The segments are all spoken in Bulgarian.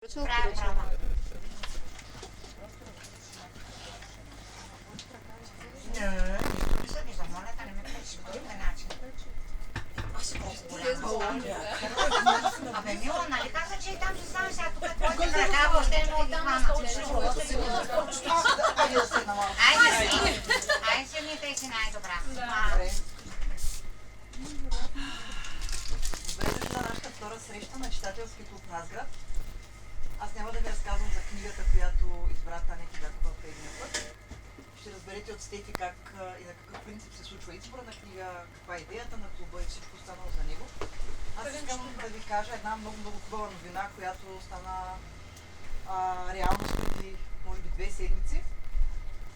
Права. Не се вижда, моля да не ме пречи по този начин. Аз колко голяма. Абе, Мила, нали каза, че и там ще станеш, а тук твоите крака въобще не мога да хвана. Айде си, митай си най-добра. Добре дошли на нашата втора среща на читателски клуб Разград. Аз няма да ви разказвам за книгата, която избра Таня Кибякова предния път. Ще разберете от Стефи как и на какъв принцип се случва избора на книга, каква е идеята на клуба и всичко останало за него. Аз искам да ви кажа една много хубава новина, която стана реалност преди, може би, 2 седмици.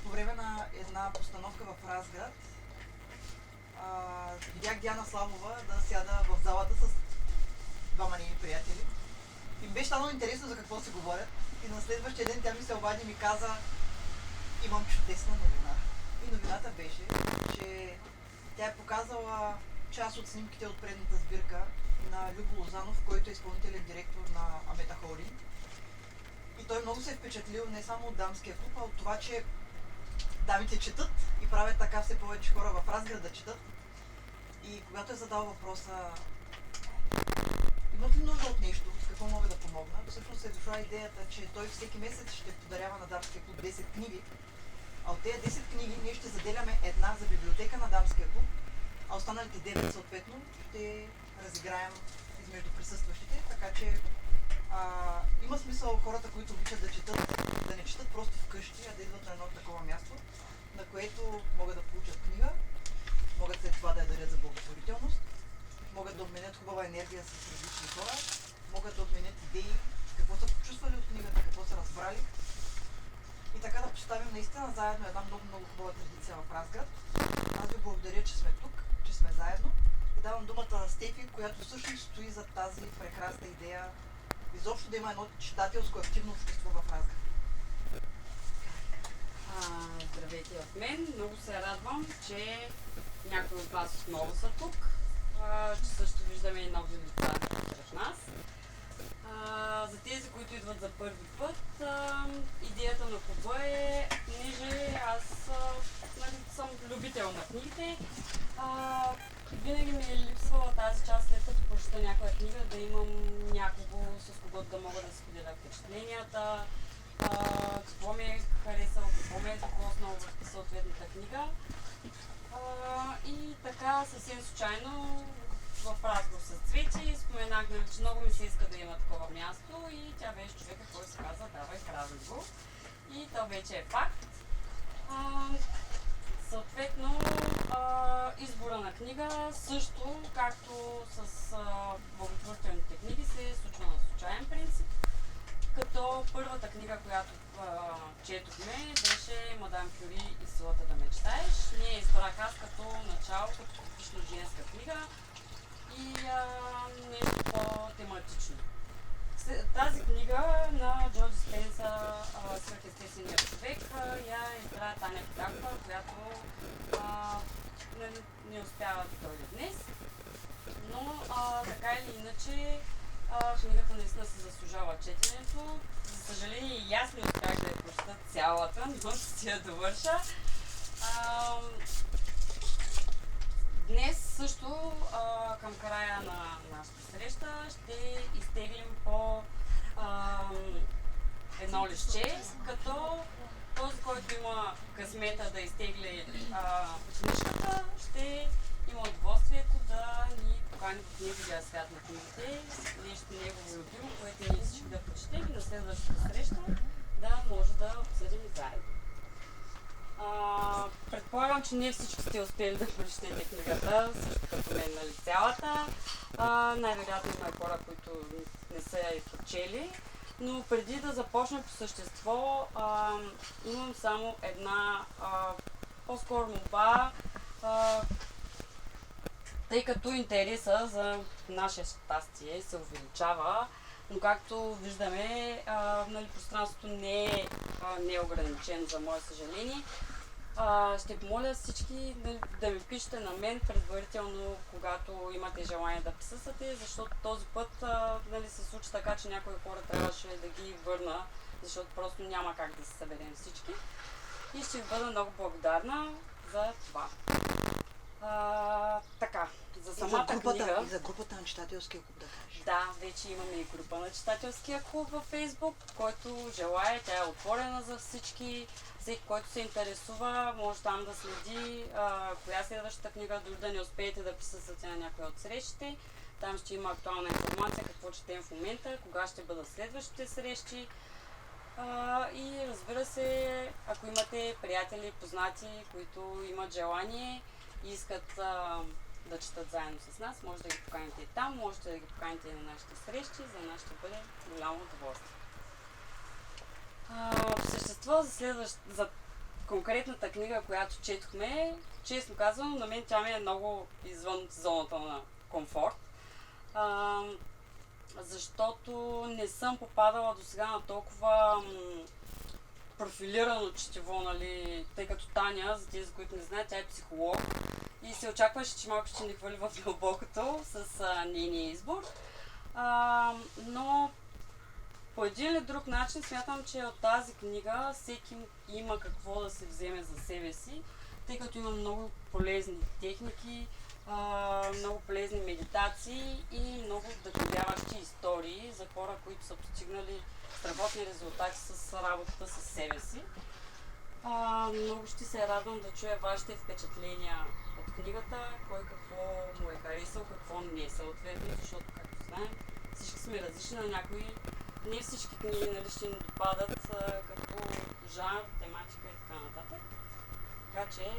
По време на една постановка в Разград видях Диана Славова да сяда в залата с двама нейни приятели. И беше станало интересно за какво се говорят. И на следващия ден тя ми се обади и ми каза: имам чудесна новина. И новината беше, че тя е показала част от снимките от предната сбирка на Любо Лозанов, който е изпълнителен директор на Амета Холдинг. И той много се е впечатлил не само от дамския клуб, а от това, че дамите четат и правят така все повече хора в Разград да четат. И когато е задал въпроса: имат ли нужда от нещо, с какво мога да помогна, всъщност е дошла идеята, че той всеки месец ще подарява на дамския клуб 10 книги, а от тези 10 книги ние ще заделяме една за библиотека на дамския клуб, а останалите 9 съответно ще разиграем измежду присъстващите, така че има смисъл хората, които обичат да четат, да не четат просто вкъщи, а да идват на едно такова място, на което могат да получат книга, могат след това да я дарят за благотворителност, могат да обменят хубава енергия с различни хора, могат да обменят идеи, какво са почувствали от книгата, какво са разбрали. И така да поставим наистина заедно една много хубава традиция в Разград. Аз ви благодаря, че сме тук, че сме заедно. И давам думата на Стефи, която всъщност стои за тази прекрасна идея изобщо да има едно читателско активно общество в Разград. Здравейте от мен. Много се радвам, че някои от вас отново са тук, че също виждаме и нови лица сред нас. За тези, които идват за първи път, идеята на клуба е, понеже аз съм любител на книгите, винаги ми е липсвала тази част, след като прочета някоя книга, да имам някого, с когото да мога да споделя впечатленията, какво ми е харесало, какво ми е докоснало в съответната книга. И така съвсем случайно в разговор с Цвети споменахме, че много ми се иска да има такова място и тя беше човека, който се каза: давай, прави го. И то вече е факт. Съответно, избора на книга също, както с благотворителните книги, се случва на случайен принцип. Като първата книга, която четохме, беше Мадам Кюри и силата да мечтаеш. Ние избрах аз като начало, като типично женска книга и нещо по-тематично. Тази книга на Джордж Спенсър, Свръхестественият човек, я избра Таня Кибякова, която не успява да дойде днес. Но така или иначе, книгата наистина се заслужава четенето. За съжаление и аз не успях да я прочета цялата, но ще я довърша. Днес също към края на нашата среща ще изтеглим по едно листче, като този, който има късмета да изтегли книжката, ще има удоволствието да ни покани в неговия свят на книгите, нещо негово любимо, което ние всички да прочетем и на следващата среща да може да обсъдим заедно. Предполагам, че не всички сте успели да прочетете книгата, също като мен, нали, цялата. Най-вероятно има хора, които не са я и прочели. Но преди да започнем по същество, имам само една по-скоро молба, тъй като интереса за наше щастие се увеличава, но както виждаме, нали, пространството не е ограничено, за мое съжаление. Ще помоля всички да ми пишете на мен предварително, когато имате желание да присъствате, защото този път се случи така, че някои хора трябваше да ги върна, защото просто няма как да се съберем всички. И ще ви бъда много благодарна за това. Така, за самата книга... И за групата на читателския клуб да кажеш. Да, вече имаме и група на читателския клуб във Фейсбук, който желая, тя е отворена за всички. Всеки, който се интересува, може там да следи коя е следващата книга, дори да не успеете да присъствате на някоя от срещите. Там ще има актуална информация, какво четем в момента, кога ще бъдат следващите срещи. И разбира се, ако имате приятели, познати, които имат желание и искат да четат заедно с нас, може да ги поканите и там, можете да ги поканите и на нашите срещи, за нас ще бъде голямо удоволствие. По същество за конкретната книга, която четохме, честно казвам, на мен тя ми е много извън зоната на комфорт, защото не съм попадала до сега на толкова профилирано четиво, нали, тъй като Таня, за тези, които не знаят, тя е психолог и се очакваше, че малко ще ни хвали в дълбокото с нейния избор, но по един или друг начин смятам, че от тази книга всеки има какво да се вземе за себе си, тъй като има много полезни техники, много полезни медитации и много вдъхновяващи истории за хора, които са постигнали страхотни резултати с работата с себе си. Много ще се радвам да чуя вашите впечатления от книгата, кой какво му е харесал, какво не е съответно, защото, както знаем, всички сме различни, на някои не всички книги, нали, ще ни допадат като жанр, тематика и така нататък. Така че,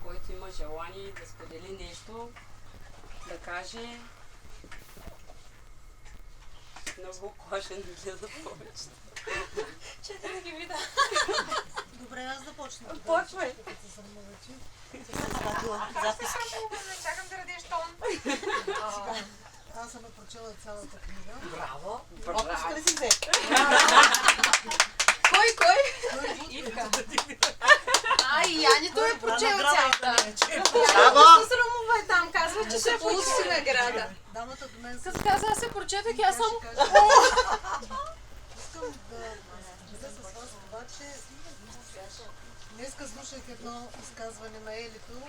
който има желание да сподели нещо, да каже, много кожа не гледа повече. Че да ги вида. Добре, аз да почна. Почвай! Чакам да радиш тон. Аз съм прочела цялата книга. Браво! Браво! Ли си взе? Кой? Ивка. И Янито е прочел цялата. Браво! С Рамова е там, казва, че ще получи награда. Дамата до мен. Като каза, аз се прочетах и аз съм... Искам да споделя с вас това, че днеска слушах едно изказване на Елито,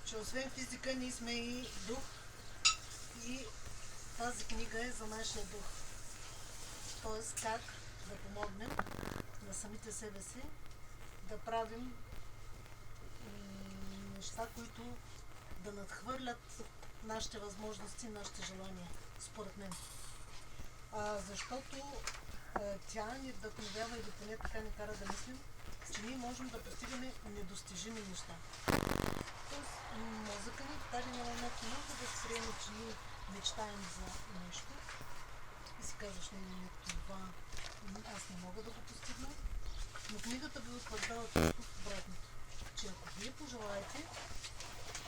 че освен физика ние сме и дух и тази книга е за нашия дух. Тоест как да помогнем на самите себе си да правим неща, които да надхвърлят нашите възможности, нашите желания, според мен. Защото тя ни вдъхновява или поне така ни кара да мислим, че ние можем да постигаме недостижими неща. Тоест, мозъка ни даже няма някакво нужда да се приеме, че ние мечтаем за нещо и си казваш, не, това аз не мога да го постигна, но книгата ви утвърждава точно обратното, че ако вие пожелаете,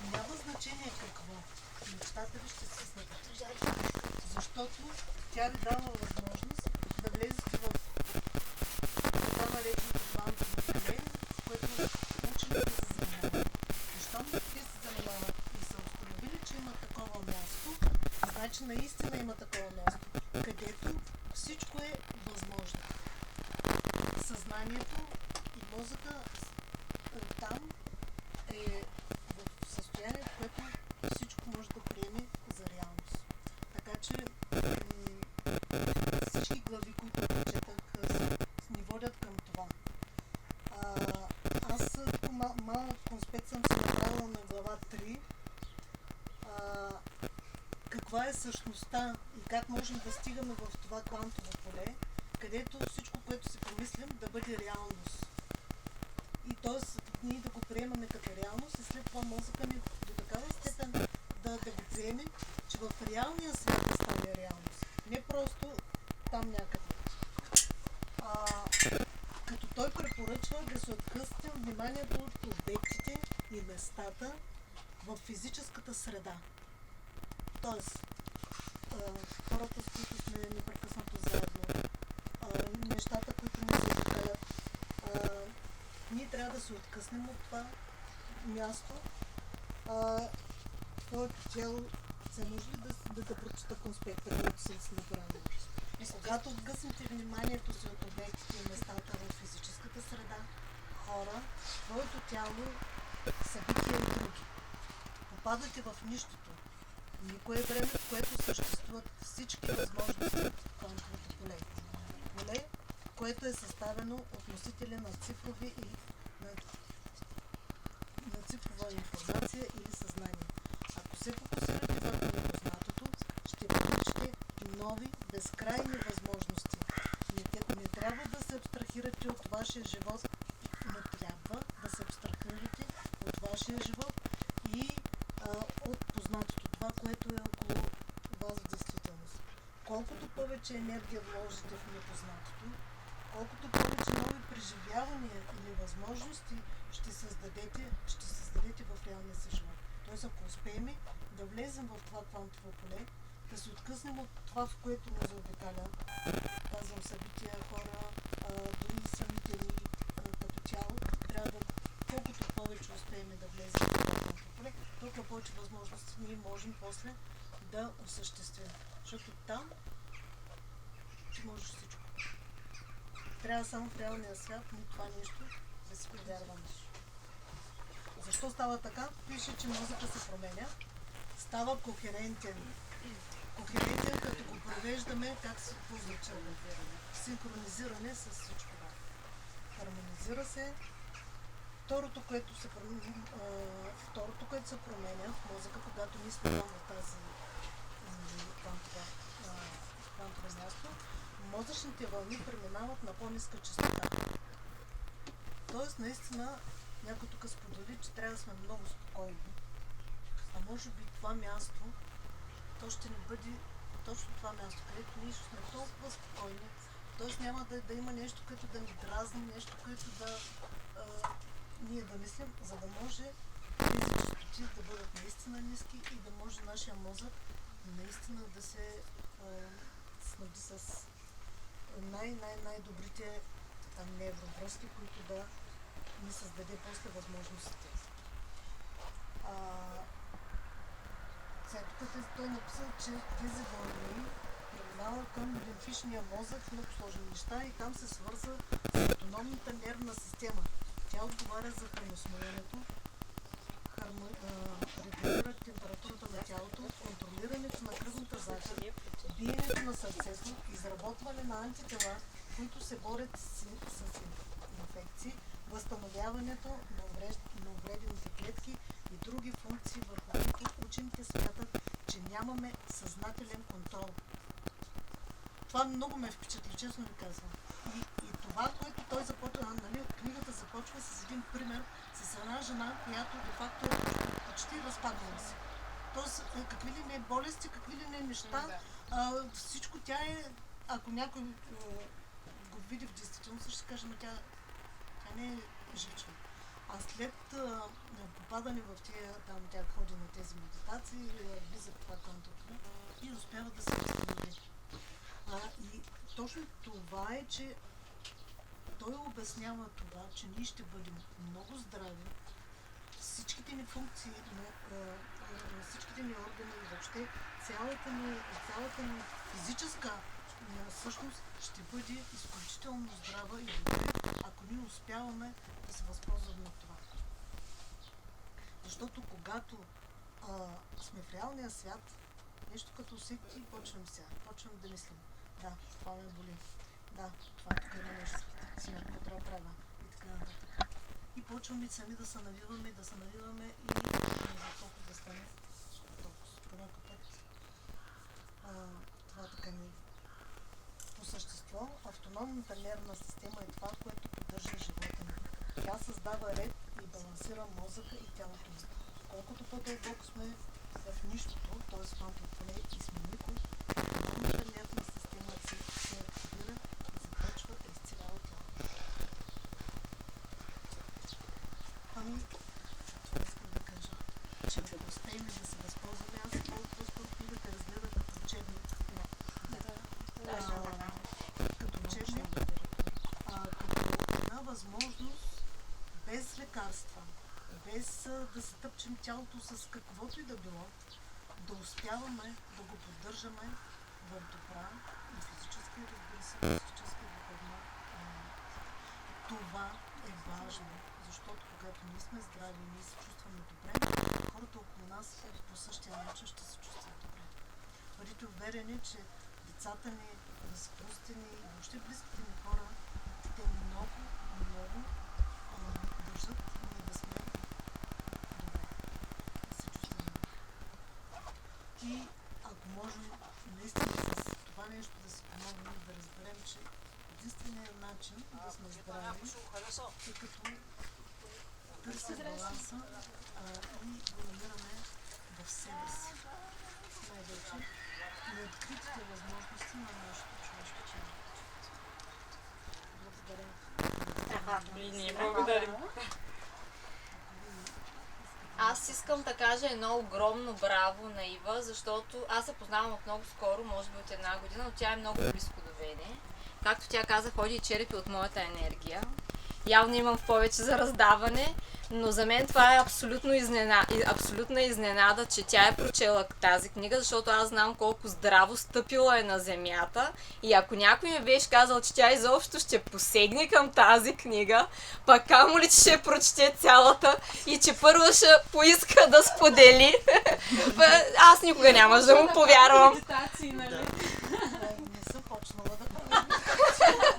няма значение какво, мечтата ви ще се сбъдат. Защото тя ви дава възможност да влезете в така нареченото квантово поле, в което учените се занимават. Щом те се занимават и са установили, че има такова място, значи наистина има такова място, където всичко е възможно. Съзнанието и мозъка там е в състояние, в което всичко може да приеме за реалност. Така че всички глави, които прочетах, ни водят към това. Аз малък конспект съм се направила на глава 3. Каква е същността и как можем да стигаме в това квантово поле, където всичко, което си помислим, да бъде реалност. И т.е. ние да го приемаме като реалност и след това мозъка ни до такава степен да го приеме, че в реалния свят да стане реалност. Не просто там някъде. Като той препоръчва да се откъснем вниманието от обектите и местата в физическата среда. Тоест, хората, с които сме непрекъснато заедно, нещата, които ни заобикалят, ние трябва трябва да се откъснем от това място. Твоето тяло, се може ли да прочета конспекта, който съм си направила? Когато откъснете вниманието си от обектите и местата в физическата среда, хора, твоето тяло, събития и други. Попадате в нищото. Никое време, в което съществуват всички възможности в квантовото поле. Поле, което е съставено от носители на цифрови или на цифрова информация или съзнание. Ако се фокусирате върху непознатото, ще получите нови, безкрайни възможности. Не трябва да се абстрахирате от вашия живот, и от познатото, това, което е около вас в действителност. Колкото повече енергия вложите в непознатото, колкото повече нови преживявания или възможности ще създадете в реалния си живот. Тоест, ако успеем да влезем в това квантово поле, да се откъснем от това, в което ни заобикаля, казвам събития, хора, дори самите ни като тяло, трябва да, колкото повече успеем да влезем в това поле, толкова повече възможности ние можем после да осъществим. Защото там ти можеш всичко. Трябва само в реалния свят ни това нещо да си повярваме. Защо става така? Пише, че мозъка се променя, става кохерентен. Кохерентен, като го провеждаме, как се позначава? Синхронизиране с всичко. Хармонизира се. Второто, което се променя в мозъка, когато ние сме там в тази квантово място, мозъчните вълни преминават на по-ниска частота. Тоест, наистина, някой тук сподели, че трябва да сме много спокойни. А може би това място, то ще ни бъде точно това място, където ние ще сме толкова спокойни. Тоест няма да има нещо, което да ни дразни, нещо, което да ние да мислим, за да може тези частоти да бъдат наистина ниски и да може нашия мозък наистина да се снабди с най-добрите невровръзки, които да ни създаде после възможностите. Сега тук той написал, че тези вълни преминават към лимфичния мозък, много сложни неща и там се свързва с автономната нервна система. Тя отговаря за храносмилането, регулира температурата на тялото, контролирането на кръвната захар, биенето на сърцето, изработване на антитела, които се борят с инфекции, възстановяването на увредените клетки и други функции, върху които учените смятат, че нямаме съзнателен контрол. Това много ме впечатли, честно ви казвам. И това, което той започва, нали, книгата започва с един пример с една жена, която де-факто почти разпаднала се. Тоест, какви ли не болести, какви ли не неща, всичко тя е, ако някой го види в действителност, ще каже, но тя не е живчна. А след попадане в тия, там тя ходи на тези медитации, влиза в това квантово и успява да се възстанови. И точно това е, че той обяснява това, че ние ще бъдем много здрави, всичките ни функции, всичките ни органи и въобще цялата ни физическа същност ще бъде изключително здрава и добре, ако ние успяваме да се възползваме от това. Защото когато сме в реалния свят, нещо като усети, почвам да мислим. Да, това ме боли. Да, това тук има нещо. Сега, какво трябва да правя? И така нататък. И почваме сами да се навиваме и за толкова да стане толкова. По някакъв път. Това така ни. По същество, автономната нервна система е това, което поддържа живота ни. Тя създава ред и балансира мозъка и тялото ни. Колкото по-дълбоко сме в нищото, т.е. в поле и сме никой, автономната нервна система се активира и започва да изцелява тялото. Това искам да кажа, че ако успеем да се възползваме, аз по-скоро книгата разгледах като учебник. Като учебник, като една възможност без без да се тъпчем тялото с каквото и да било, да успяваме да го поддържаме в добра и физическа, и разбира се, психическа и духовна форма. Това е важно, защото когато ние сме здрави и ние се чувстваме добре, хората около нас по същия начин ще се чувстват добре. Бъдете уверени, че децата ни, съпрузите ни и въобще близките ни хора, те много държат ние да сме добре, да се чувстваме добре. И ако можем наистина с това нещо да си помогнем, да разберем, че единственият начин да сме здрави е като търсим баланса и го намираме в себе си. Най-вече на откритите възможности на нашето човешко тяло. Благодаря. И ние благодарим. Аз искам да кажа едно огромно браво на Ива, защото аз се познавам от много скоро, може би от 1 година, но тя е много близко до мене. Както тя каза, ходи и черпи от моята енергия. Явно имам повече за раздаване, но за мен това е абсолютна изненада, че тя е прочела тази книга, защото аз знам колко здраво стъпила е на земята и ако някой ми беше казал, че тя изобщо ще посегне към тази книга, пък камо ли, че ще прочете цялата и че първо ще поиска да сподели, аз никога нямаш да му повярвам. Не съм почнала да правя.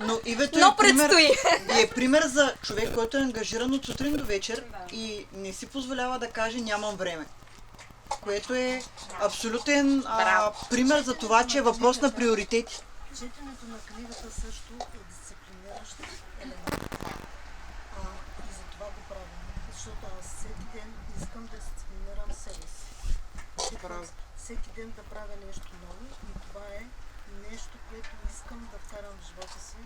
Но Ивето Но предстои. е пример за човек, който е ангажиран от сутрин до вечер и не си позволява да каже нямам време. Което е абсолютен пример за това, че е въпрос на приоритети. Четенето на книгата също е дисциплиниращ елемент. И за това го правя. Защото аз всеки ден искам да дисциплинирам себе си. Всеки ден да правя нещо ново и това е нещо, което искам да вкарам в живота си.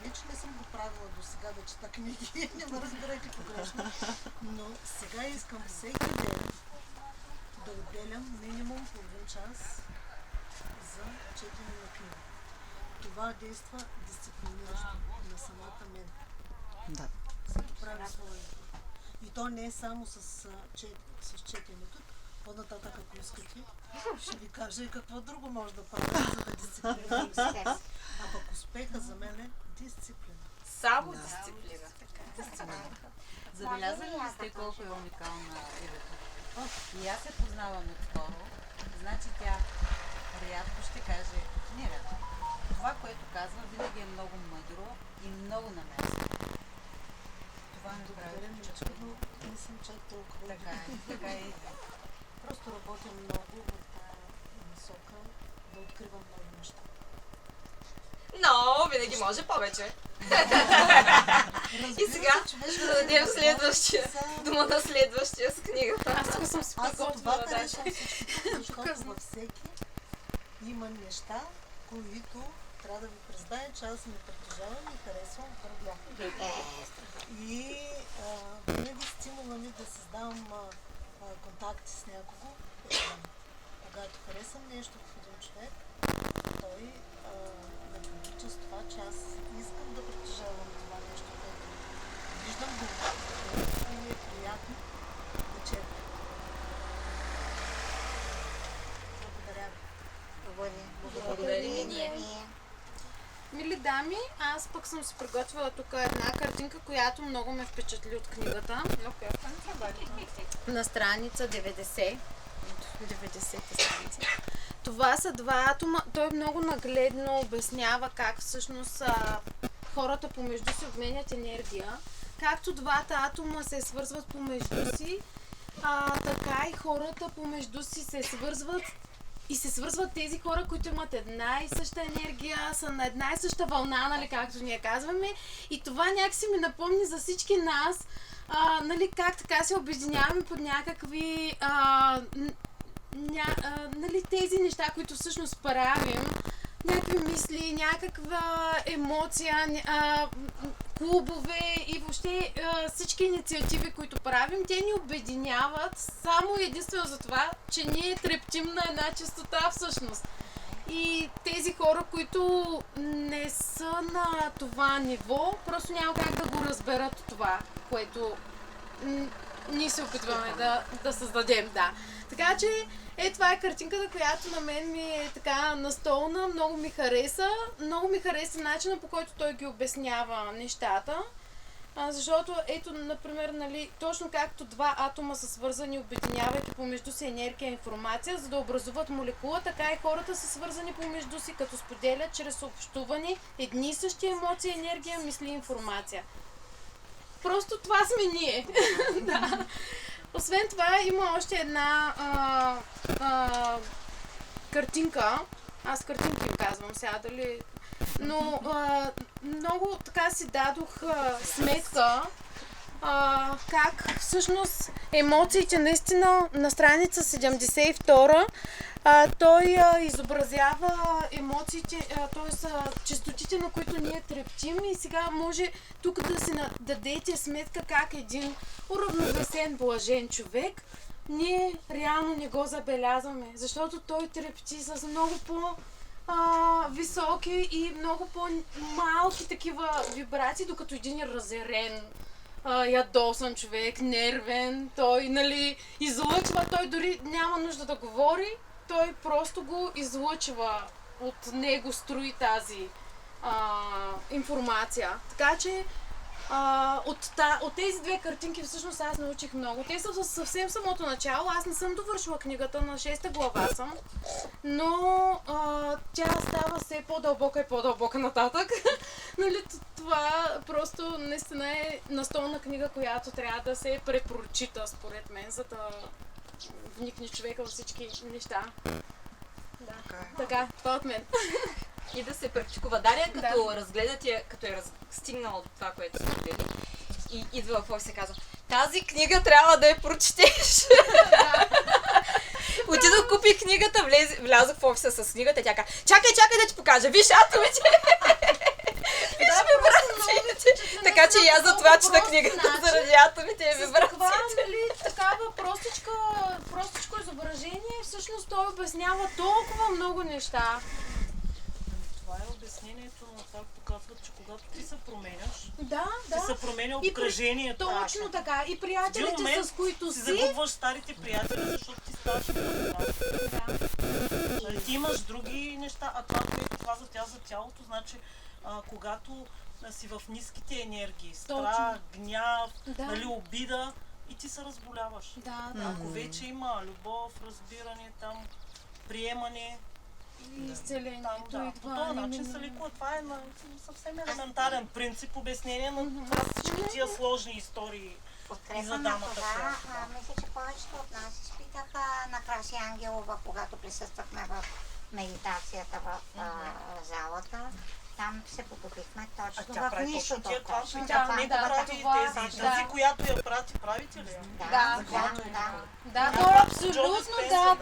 Не, че не съм го правила до сега да чета книги, не ме разбирайте погрешно, но сега искам всеки ден да отделям минимум половин час за четене на книга. Това действа дисциплиниращо на самата мен. Да. За да правя своя избор. И то не е само с четенето. По-нататък, ако искате, ще ви кажа и какво друго може да правя, за да дисциплинирам себе си. А пък успеха за мен е дисциплина. Само дисциплина. Забелязали ли сте колко е уникална Ивета? И аз се познавам отскоро. Значи тя рядко ще каже не рядко. Това, което казва, винаги е много мъдро и много на място. Това ми прави впечатление. Но не съм чак толкова. Така е. Просто работя много в тази насока да откривам много неща. Но винаги може повече. И сега ще дадем следващия дума на следващия с книгата. Аз за това харесвам всичко, защото във всеки има неща, които трябва да ви призная, че аз не притежавам и харесвам вървя. И винаги стимула ми да създавам контакти с някого. Когато харесам нещо в един човек, той ме привлича с това, че аз искам да притежавам това нещо, което виждам го и ми е приятно да черпя. Благодаря ви. Благодарим и ние. Мили дами, аз пък съм си приготвила тук една картинка, която много ме впечатли от книгата. На страница 90. 90-та страница. Това са два атома. Той много нагледно обяснява как всъщност хората помежду си обменят енергия. Както двата атома се свързват помежду си, така и хората помежду си се свързват. И се свързват тези хора, които имат една и съща енергия, са на една и съща вълна, нали, както ние казваме. И това някакси ми напомни за всички нас, нали, как така се обединяваме под някакви нали, тези неща, които всъщност правим. Някакви мисли, някаква емоция, клубове и въобще всички инициативи, които правим, те ни обединяват само единствено за това, че ние трептим на една чистота всъщност. И тези хора, които не са на това ниво, просто няма как да го разберат това, което ние се опитваме да създадем, да. Така че, това е картинката, която на мен ми е така настолна, много ми хареса. Много ми хареса начина, по който той ги обяснява нещата. Защото, ето, например, нали, точно както два атома са свързани, обединявайки помежду си енергия и информация, за да образуват молекула, така и хората са свързани помежду си, като споделят чрез общуване едни и същи емоции, енергия, мисли и информация. Просто това сме ние. Да. Освен това, има още една картинка. Аз картинки им казвам сега, дали... Но много така си дадох сметка как всъщност емоциите наистина на страница 72 той изобразява емоциите, т.е. честотите, на които ние трептим, и сега може тук да си дадете сметка как един уравновесен, блажен човек ние реално не го забелязваме, защото той трепти с много високи и много по-малки такива вибрации, докато един разерен, ядосан човек, нервен, той, нали, излъчва, той дори няма нужда да говори, той просто го излъчва, от него строи тази информация. Така че от тези две картинки всъщност аз научих много. Те са съвсем самото начало. Аз не съм довършила книгата, на 6-та глава съм, но тя става все по-дълбока и по-дълбока нататък. Нали, това просто наистина е настолна книга, която трябва да се препрочита, според мен, за да вникне човека във всички неща. Да. Така, това от мен. И да се практикува. Дария, като разгледате, като е стигнала до това, което сме гледали, и идва в офис и казва: тази книга трябва да я прочетеш. Отидох, купих книгата, влязох в офиса с книгата и тя каза: чакай да ти покажа, виж атомите! Виж вибрациите! Така че и аз за това чета книгата, заради атомите и вибрациите. Такава простичко изображение, всъщност той обяснява толкова много неща. Това е обяснението на това, показват, че когато ти се променяш, ти се променя обкръжението. Точно така. И приятелите, с които си загубваш старите приятели, защото ти ставаш по-добра. Ти имаш други неща, а това, което каза тя за тялото, значи когато си в ниските енергии, страх, гняв, нали, обида, и ти се разболяваш. Ако вече има любов, разбиране, там, приемане, изцелението идва. По този начин се лекува. Това е на съвсем елементарен принцип, обяснение на всички тия сложни истории и за дамата. Мисля, че повечето от нас изпитаха на Краси Ангелова, когато присъствахме в медитацията в залата. Там се потопихме точно в нищото. Тя не прави тази, която я прави ли? Да, то абсолютно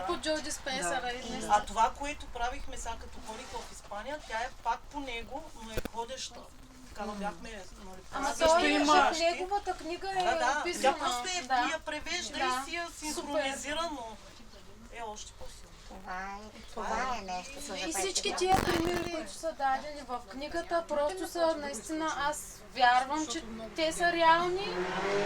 по Джо Диспенсъра. А това, което правихме сега, като ходих в Испания, тя е пак по него, но е ходеща. Така бяхме... Ама той в неговата книга е описана. Тя просто я превежда и си я синхронизира, но е още по-силно. Това е нещо, за и всички тия примери, които са дадени в книгата, просто са наистина, аз вярвам, че те са реални,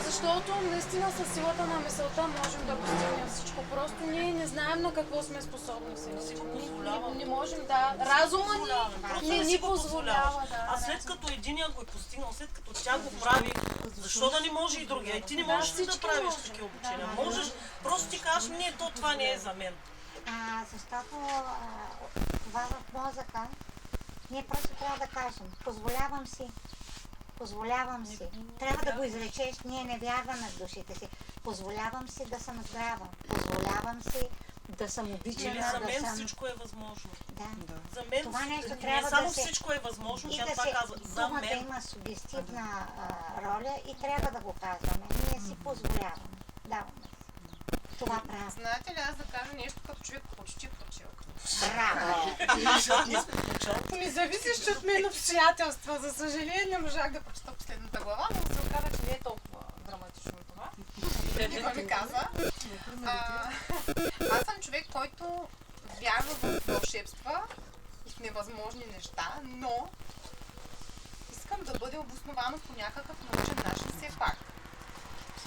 защото наистина със силата на мисълта можем да постигнем всичко. Просто ние не знаем на какво сме способни сега. Не можем разума не ни позволява. А след като единия го е постигнал, след като тя го прави, защо да не може и другия? И ти не можеш да правиш такива обучения. Можеш, просто ти кажеш: не, това не е за мен. Защото това в мозъка, ние просто трябва да кажем: позволявам си. Трябва да го изречеш, ние не вярваме в душите си. Позволявам си да съм здрава, позволявам си да съм обичана. Или за мен всичко е възможно. За мен това нещо не трябва само да се... всичко е възможно, тя да това казва. За мен. Думата има субективна роля и трябва да го казваме. Ние си позволяваме. Даваме. Това правя. Знаете ли, аз да кажа нещо като човек почти прочел? Браво! Ми зависиш от мен обстоятелства. За съжаление не можах да прочета последната глава, но се оказа, че не е толкова драматично това. Никой ми каза. Аз съм човек, който вярва в вълшебства и в невъзможни неща, но искам да бъде обосновано по някакъв научен начин все пак.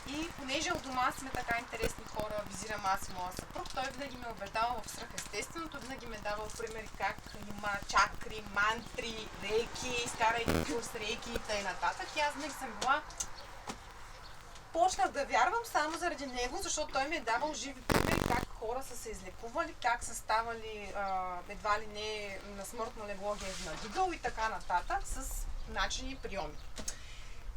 И понеже от дома сме така интересни хора, визирам аз и моя съпруг, той винаги ме убеждава в свръхестественото, винаги ме дава примери как има чакри, мантри, рейки, скара един курс рейки и т.н. И аз винаги съм била... Почнах да вярвам само заради него, защото той ми е давал живи примери как хора са се излекували, как са ставали едва ли не на смъртно легло ги е надигал и така нататък с начини и приеми.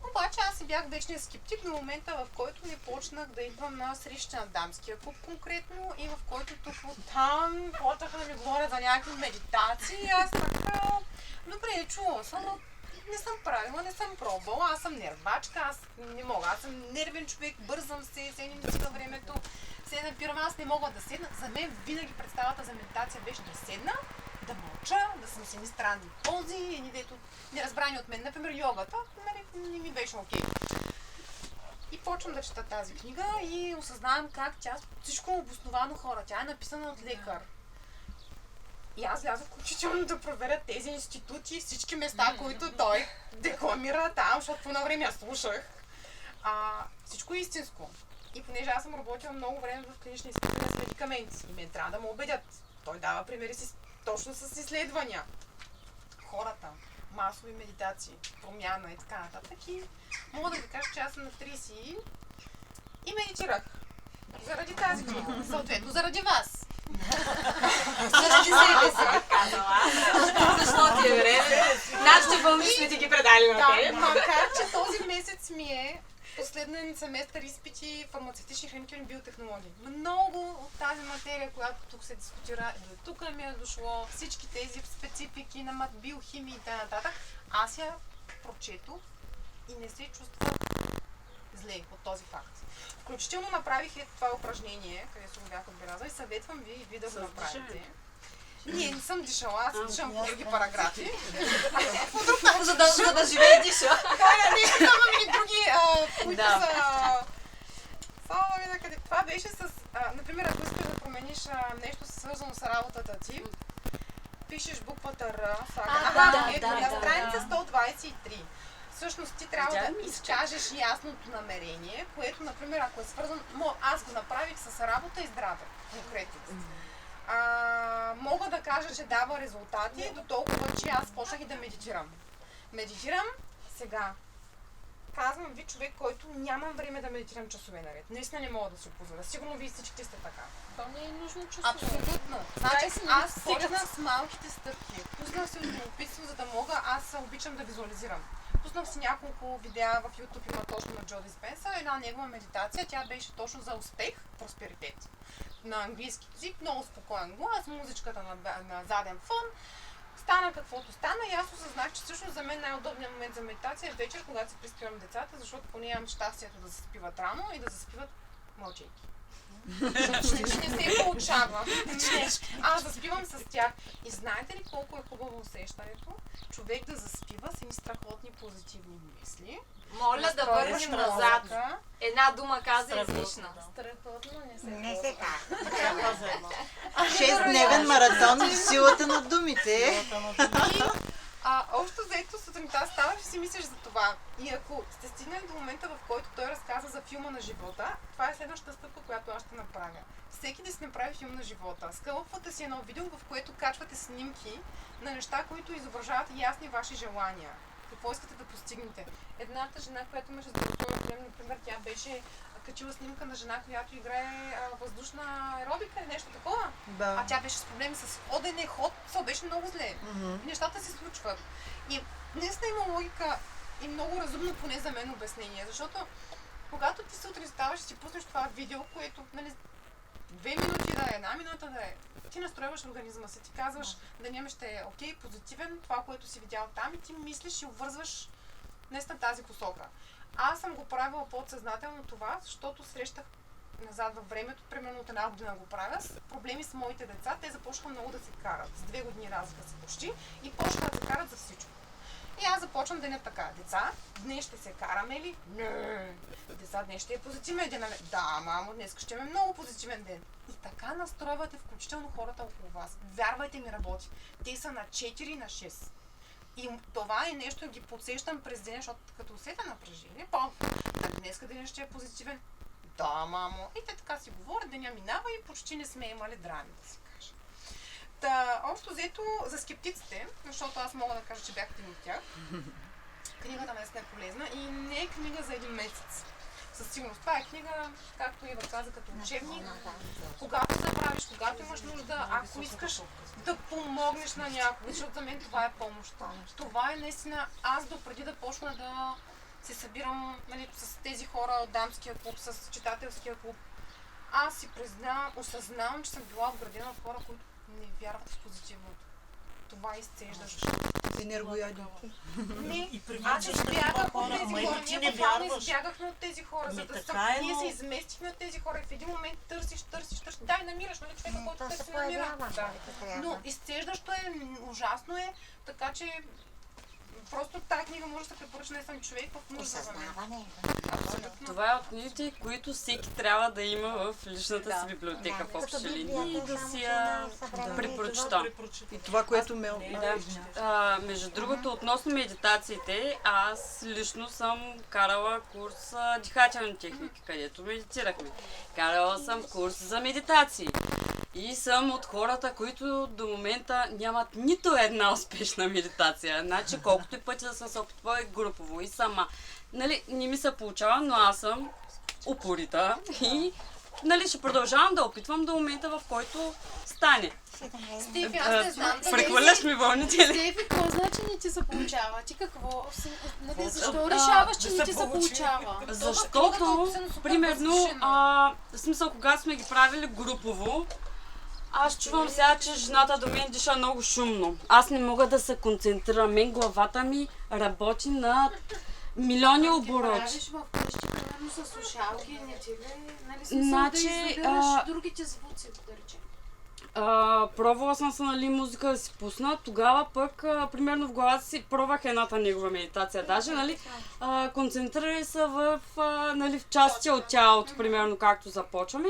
Обаче аз си бях вечният скептик до момента, в който не почнах да идвам на среща на дамския клуб конкретно и в който тук оттам почнаха да ми говорят за някакви медитации и аз така, добре, чувала съм, но не съм правила, не съм пробвала, аз съм нервачка, аз не мога, аз съм нервен човек, бързам се, седим си на времето, се напирам, аз не мога да седна. За мен винаги представата за медитация беше да седна, да мълча, да съм си ни странни пози, едни дето неразбрани от мен. Например, йогата, не ми беше окей. И почвам да чета тази книга и осъзнавам как тя всичко е обосновано хора. Тя е написана от лекар. И аз влязох включително да проверя тези институти, всички места, които той декламира там, защото по едно време я слушах. Всичко е истинско. И понеже аз съм работила много време в клинични изпитания с медикаменти и ме трябва да му убедят. Той дава примери си точно с изследвания. Хората, масови медитации, промяна и така нататък. И мога да ви кажа, че аз съм на 30 и медитирах. Заради тази книга. Съответно, заради вас. Заради себе си, казала. Защо ти е време? Нашите вълни сме ти ги предали на теб. Да, макар че този месец ми е последен семестър изпити фармацевтични хранителни биотехнологии. Много от тази материя, която тук се дискутира, до тук ми е дошло, всички тези специфики на биохимия и т.н. Аз я прочетох и не се чувствах зле от този факт. Включително направих това упражнение, където се го бях отбелязала и съветвам ви и ви да го направите. Не съм дишала, аз дишам по други параграфи. За да живее диша. Имам и други, които са... Само да видя къде. Това беше с... Например, ако искаш да промениш нещо свързано с работата ти, пишеш буквата Р, ето на страница 123. Всъщност ти трябва да изкажеш ясното намерение, което, например, ако е свързано... Аз го направих с работа и здраве, конкретно. Мога да кажа, че дава резултати до толкова, че аз почнах и да медитирам. Медитирам сега. Казвам ви, човек, който нямам време да медитирам часове наред. Наистина не мога да си позволя. Сигурно вие всички сте така. То не е нужно чувство. Абсолютно. Значи аз почнах с малките стъпки. Пуснах си любопитство, за да мога. Аз обичам да визуализирам. Пуснах си няколко видеа в YouTube, има точно на Джо Диспенса, една негова медитация, тя беше точно за успех, просперитет. На английски език, много спокоен глас, музичката на заден фон. Стана каквото стана и аз осъзнах, че всъщност за мен най-удобният момент за медитация е вечер, когато се приспивам децата, защото поне имам щастието да заспиват рано и да заспиват мълчейки. Защото не се получава. Аз заспивам с тях. И знаете ли колко е хубаво усещането? Човек да заспива с едни страхотни позитивни мисли. Моля да върнем назад. Една дума каза излишна. Страхотно Не се казва. 6-дневен маратон в силата на думите. Общо заето сутринта ставаш и си мислиш за това. И ако сте стигнали до момента, в който той разказа за филма на живота, това е следващата стъпка, която аз ще направя. Всеки да си направи филм на живота. Скълъпвате си едно видео, в което качвате снимки на неща, които изображават ясни ваши желания. Какво искате да постигнете? Едната жена, която имаше здравословен проблем, например, тя беше качила снимка на жена, която играе въздушна аеробика или нещо такова. Да. А тя беше с проблеми с ходене, ход, това беше много зле. И нещата се случват. И наистина има логика и много разумно поне за мен обяснение, защото когато ти сутрин ставаш и си пуснеш това видео, което 2 минути да е, 1 минута да е, ти настройваш организма си, ти казваш деня ще е окей, позитивен, това, което си видял там и ти мислиш и обвързваш наистина тази посока. Аз съм го правила подсъзнателно това, защото срещах назад във времето, примерно от 1 година го правя, с проблеми с моите деца, те започнаха много да се карат, с 2 години разлика се почти и почнаха да се карат за всичко. И аз започвам деня така, деца, днес ще се караме ли? Не. Деца, днес ще е позитивен ден. Да, мамо, днес ще е много позитивен ден. И така настройвате включително хората около вас. Вярвайте ми, работи. Те са на 4, на 6. И това е нещо, ги подсещам през деня, защото като усета напрежение, так днеска денят ще е позитивен. Да, мамо. И те така си говорят, деня минава и почти не сме имали драми, да си кажа. Та, общо взето за скептиците, защото аз мога да кажа, че бях един от тях, книгата наистина е полезна и не е книга за един месец. Със сигурност. Това е книга, както Ива каза, като учебник. Когато се правиш, когато имаш нужда, ако искаш да помогнеш на някой, защото за мен това е помощ. Това е наистина, аз допреди да почна да се събирам, нали, с тези хора от дамския клуб, с читателския клуб, аз си осъзнавам, че съм била обградена от хора, които не вярват в позитивното. Това е изцеждащо. Енергоядни. Не, И аз избягах от тези ама хора. и ти Ние не буквално вярваш. избягахме от тези хора, за да така е, ние но- се изместихме от тези хора и в един момент търсиш. Дай, намираш, нали, човека, който То се търси, намира. появява, Да. който трябва. Но изцеждащо е, ужасно е, така че просто тази книга може да се препоръча не съм човек в нужда за мен. Осъзнаване. Абсолютно. Това е от книгите, които всеки трябва да има в личната Да. си библиотека в Като общи Библията, линии и да само си че я на съвременни препоръчам. И това, което Мел... Да. Между другото, относно медитациите, аз лично съм карала курс дихателни техники, където медитирахме. Карала съм курс за медитации. И съм от хората, които до момента нямат нито една успешна медитация. Значи, колкото и пъти да съм се опитвала и групово, и сама. Нали, не ми се получава, но аз съм упорита и нали, ще продължавам да опитвам до момента, в който стане. Стефи, аз не знам. Прехвърляш ми вълните ли? Стефи, какво значи не ти се получава? Ти какво? Нали, защо решаваш, че не ти се получава? Защото, примерно, в смисъл, когато сме ги правили групово, аз чувам сега, че жената до мен диша много шумно. Аз не мога да се концентрирам. Мен главата ми работи на милиони обороти. Правиш в къщи, примерно с слушалки, не ти ли? Нали, Значи, да избираш другите звуци, да речем. Пробвала съм се, нали, музика да си пусна, тогава пък, примерно в главата си пробвах едната негова медитация. Даже, нали, концентрирай се в, нали, в части от тялото, примерно, както започваме.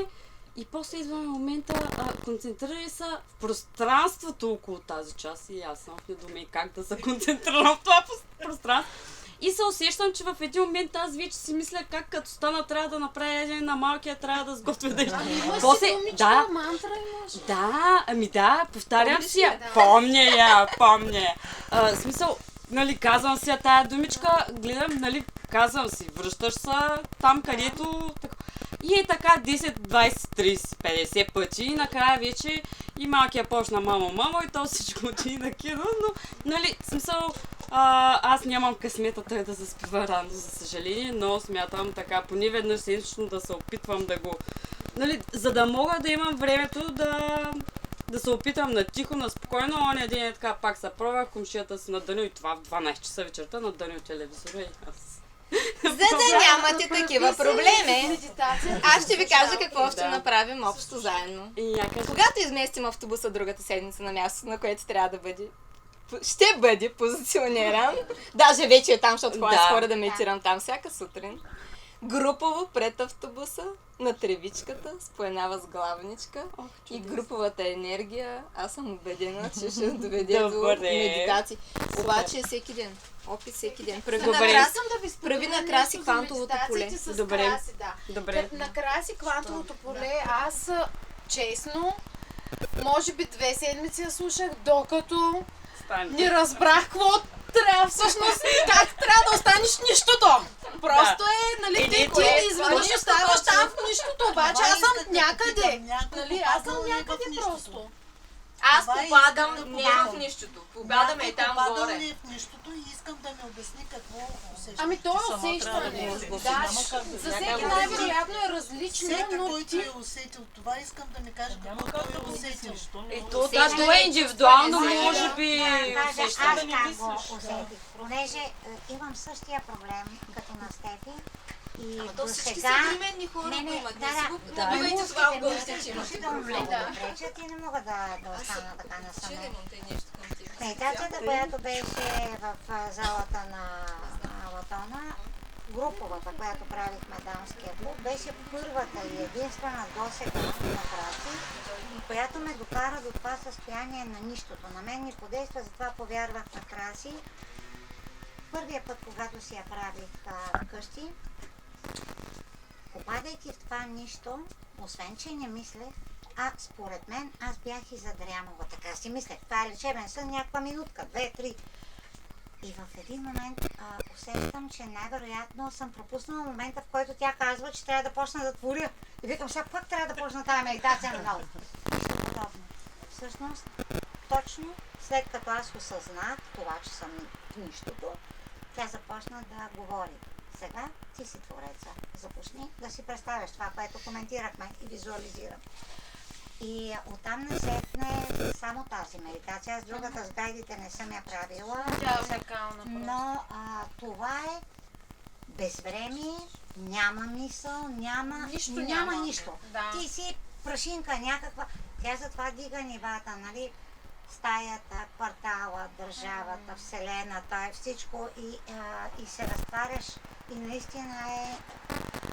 И после идва момента, концентрирай се в пространството около тази част. И аз съм в недоумение как да се концентрирам в това пространство. И се усещам, че в един момент аз вече си мисля как като стана трябва да направя един на малкия, трябва да сготвя нещо. После, да, мантра имаш. Да, ами да, повтарям Помниш си я. ли, да? Помня я. В смисъл, нали, казвам си я тая думичка, гледам, нали, казвам си, връщаш се там, където... И е така 10, 20, 30, 50 пъти и накрая вече и малкия почна мамо и то всичко отиде на кино, но, нали, в смисъл, аз нямам късмета той да заспива рано, за съжаление, но смятам така, поне веднъж седмично да се опитвам да го, нали, за да мога да имам времето да се опитам на тихо, на спокойно. Оня ден е така, пак се пробвах, комшията си надънил и това в 12 часа вечерта надънил телевизора и аз. За да нямате такива проблеми, аз ще ви кажа какво ще направим общо заедно. Когато изместим автобуса другата седмица на мястото, на което трябва да бъде, ще бъде позициониран, даже вече е там, защото ходя с хора да медитирам там всяка сутрин, групово пред автобуса, на тревичката, с по една възглавничка и груповата енергия, аз съм убедена, че ще доведе до медитации. Обаче всеки ден. Опит всеки ден. Прави накрая си квантовото поле. Добре. Накрая си квантовото поле, аз честно, може би 2 седмици я слушах, докато не разбрах какво трябва всъщност, как трябва да останеш нищото. Просто е, нали, ти изведнъж оставаш там в нищото, обаче аз съм някъде. Нали, аз съм някъде просто. Аз попадам в нищото. Попадаме и там горе. Попадам ли в нищото и искам да ми обясни какво усещам. Ами то е усещане. Да, за всеки най-вероятно е различно, Всеки, но който ти... е усетил това, искам да ми каже какво е усетил. Това е индивидуално, може би Аз усещане. как го усетих, понеже имам същия проблем като на Стефи. И То до всички сега... съвременни хора го имат. Не си го набивайте това в гостите, че имате проблем. Да, пречат и не мога да остана така насаме. Чудо имам те нещо към теб. Медитацията, която беше в залата на Латона, груповата, която правихме дамския клуб, беше първата и единствена досега на Краси, която ме докара до това състояние на нищото. На мен ми подейства, затова повярвах на Краси. Първия път, когато си я правих вкъщи, попадайки в това нищо, освен че не мислех, според мен аз бях и задрямала. Така си мислех, това е лечебен сън, някаква минутка, 2-3. И в един момент усещам, че най-вероятно съм пропуснала момента, в който тя казва, че трябва да почна да творя. И викам, сега пък трябва да почна тази медитация наново. Нищо подобно. Всъщност, точно след като аз осъзнах това, че съм в нищото, тя започна да говори. Сега ти си твореца. Започни да си представяш това, което коментирахме и визуализирам. И оттам насетне само тази медитация. Аз другата с гайдите не съм я правила. Тя е уникална. Но това е безвремие, няма мисъл, няма нищо. Да. Ти си прашинка някаква. Тя затова дига нивата, нали? Стаята, квартала, държавата, вселената, всичко и се разтваряш и наистина е...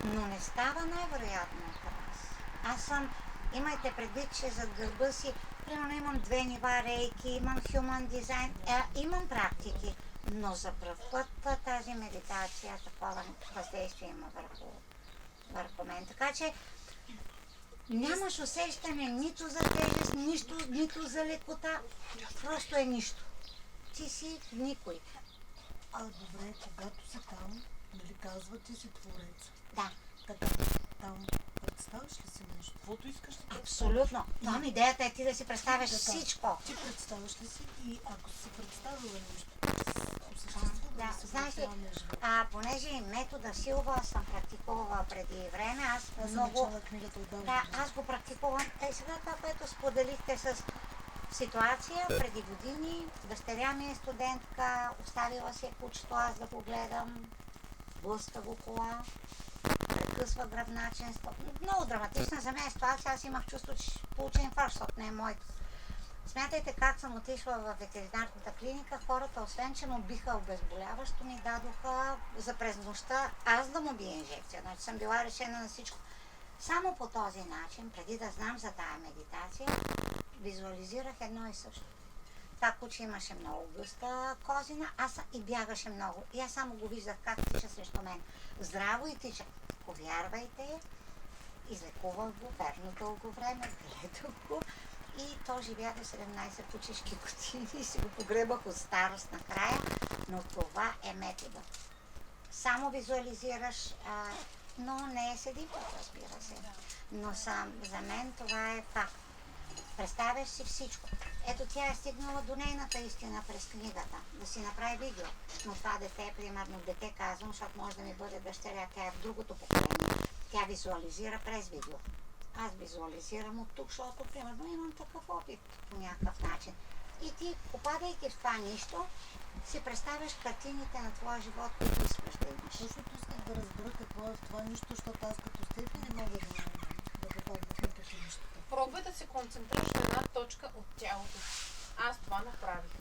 Но не става най-вероятно от вас. Аз съм... Имайте предвид, че зад гърба си, примерно имам 2 нива рейки, имам human design, имам практики, но за пръв път тази медитация такова въздействие има върху мен. Така че нямаш усещане нито за тежест, нито за лекота, просто е нищо. Ти си никой. Добре, когато си там, нали казва, ти си творец. Да. Така, там представяш ли си нещо? Каквото искаш да Абсолютно. Там идеята е ти да си представяш всичко. Ти представяш ли си и ако си представила нещо, осъществува Да, ли се знаеш ли, реалния живот? понеже и метода Силва съм практикувала преди време, аз Аз съм много... начала книгата отдавна. Да, аз го практикувам. Сега това, което споделихте с ситуация преди години, дъщеря ми е студентка, оставила си кучето, аз да го гледам, блъска го кола, прекъсва гръбначенство. Много драматична за мен ситуация, аз имах чувство, че ще получа инфаркт, защото не е моето. Смятайте как съм отишла в ветеринарната клиника, хората, освен че му биха обезболяващо, ми дадоха за през нощта аз да му бия инжекция. Значи съм била решена на всичко. Само по този начин, преди да знам за тая медитация, визуализирах едно и също. Това куче имаше много гъста козина, и бягаше много. И аз само го виждах как тича срещу мен. Здраво и тича. Повярвайте, излекувах го верно дълго време, гледах го. И то живя до 17 кучешки години и си го погребах от старост накрая, но това е метода. Само визуализираш, но не е седи път, разбира се. Но за мен това е факт. Представяш си всичко. Ето тя е стигнала до нейната истина през книгата, да си направи видео. Но това дете, примерно дете казвам, защото може да ми бъде дъщеря, тя е в другото поколение. Тя визуализира през видео. Аз визуализирам от тук, защото, примерно, имам такъв опит по някакъв начин. И ти, попадайки в това нищо, си представяш картините на твоя живот, които искаш да имаш. Защото исках да разбера какво е в това нищо, защото аз като Стефи не мога да вникаш в нищото. Пробвай да се концентрираш на една точка от тялото. Аз това направих.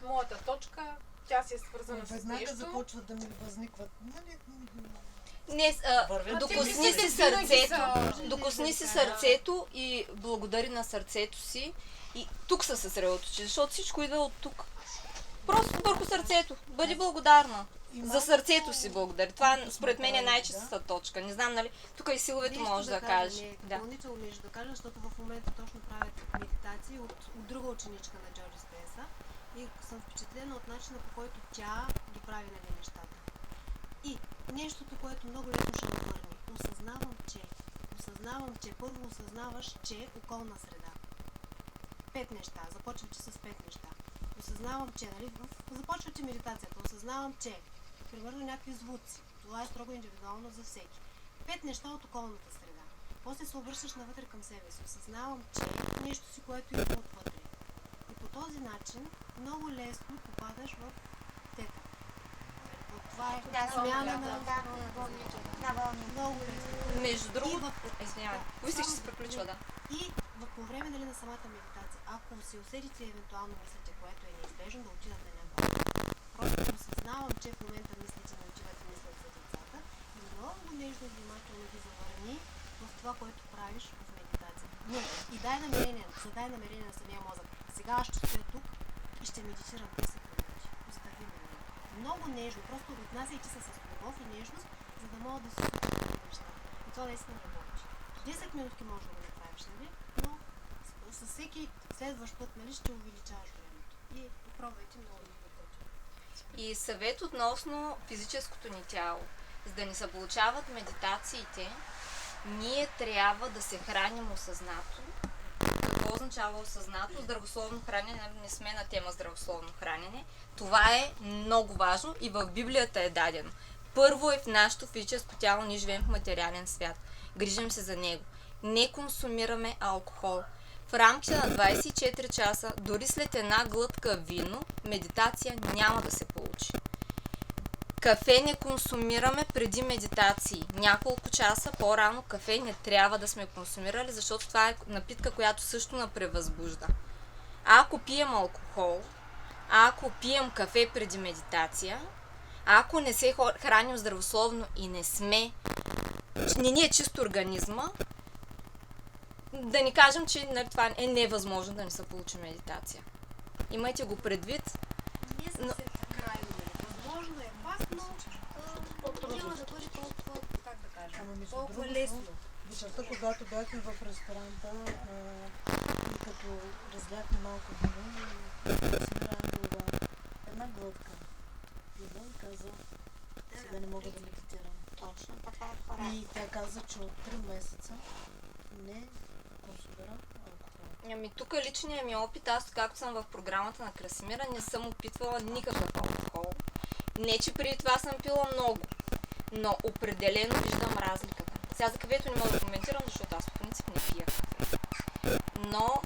Моята точка, тя си е свързана с Веднага нещо. започват да ми възникват. Нали, Не, докосни си сърцето, докосни си сърцето и благодари на сърцето си и тук се съсредоточи, защото всичко идва от тук. Просто върху сърцето. Бъди благодарна. За сърцето си благодари. Това според мен е най-чистата точка. Не знам, нали, тук и силовето може да каже. Допълнително нещо да кажа, защото в момента точно правят медитации от друга ученичка на Джо Диспенса и съм впечатлена от начина, по който тя ги прави на нещата. И нещото, което много лесно ще върни. Осъзнавам, че първо осъзнаваш, че околна среда. 5 неща. Започвате с 5 неща. Осъзнавам, че, нали, започвате медитацията. Осъзнавам, че, примерно някакви звуци. Това е строго индивидуално за всеки. 5 неща от околната среда. После се обръщаш навътре към себе си. Осъзнавам, че нещо си, което идва отвътре. И по този начин много лесно попадаш в тета. Това е смяна на вълни. Много лесно. Между другото, извинявай, мислих, че се приключва, да. И по време, нали, на самата медитация, ако се усетите евентуално мислите, което е неизбежно, да отидат на някакво. Просто осъзнавам, че в момента мислите, не отивате мисля задай намерение на самия мозък. Сега аз ще стоя тук и ще медитирам 10 минути. Остави ме. Много нежно, просто отнасяйте се с любов и нежност, за да могат да се случат тези неща. И това наистина работи. 10 минутки може да го направиш, нали? Но с всеки следващ път, нали, ще увеличаваш времето. И попробвайте много да го готвите. И съвет относно физическото ни тяло. За да ни се получават медитациите, ние трябва да се храним осъзнато. Какво означава осъзнато? Здравословно хранене, не сме на тема здравословно хранене. Това е много важно и в Библията е дадено. Първо е в нашето физическо тяло, ние живеем в материален свят. Грижим се за него. Не консумираме алкохол. В рамките на 24 часа, дори след една глътка вино, медитация няма да се получи. Кафе не консумираме преди медитации. Няколко часа по-рано кафе не трябва да сме консумирали, защото това е напитка, която също напревъзбужда. Ако пием алкохол, ако пием кафе преди медитация, ако не се храним здравословно и не ни е чист организма, да ни кажем, че нали, това е невъзможно да не се получи медитация. Имайте го предвид. Не са се крайно. Възможно е пак, но няма да бъде толкова, как да кажа, толкова лесно. Вечерта, когато бяхме в ресторанта и като разляхме малко вино, Красимира Ангелова една глътка вино и каза, сега не мога да медитирам. Точно така е хора. И тя каза, че от 3 месеца не консумира алкохол. Ами тук личният ми опит, аз както съм в програмата на Красимира, не съм опитвала никакъв алкохол. Не, че преди това съм пила много, но определено виждам разликата. Сега за кафето не мога да коментирам, защото аз по принцип не пия кафе. Но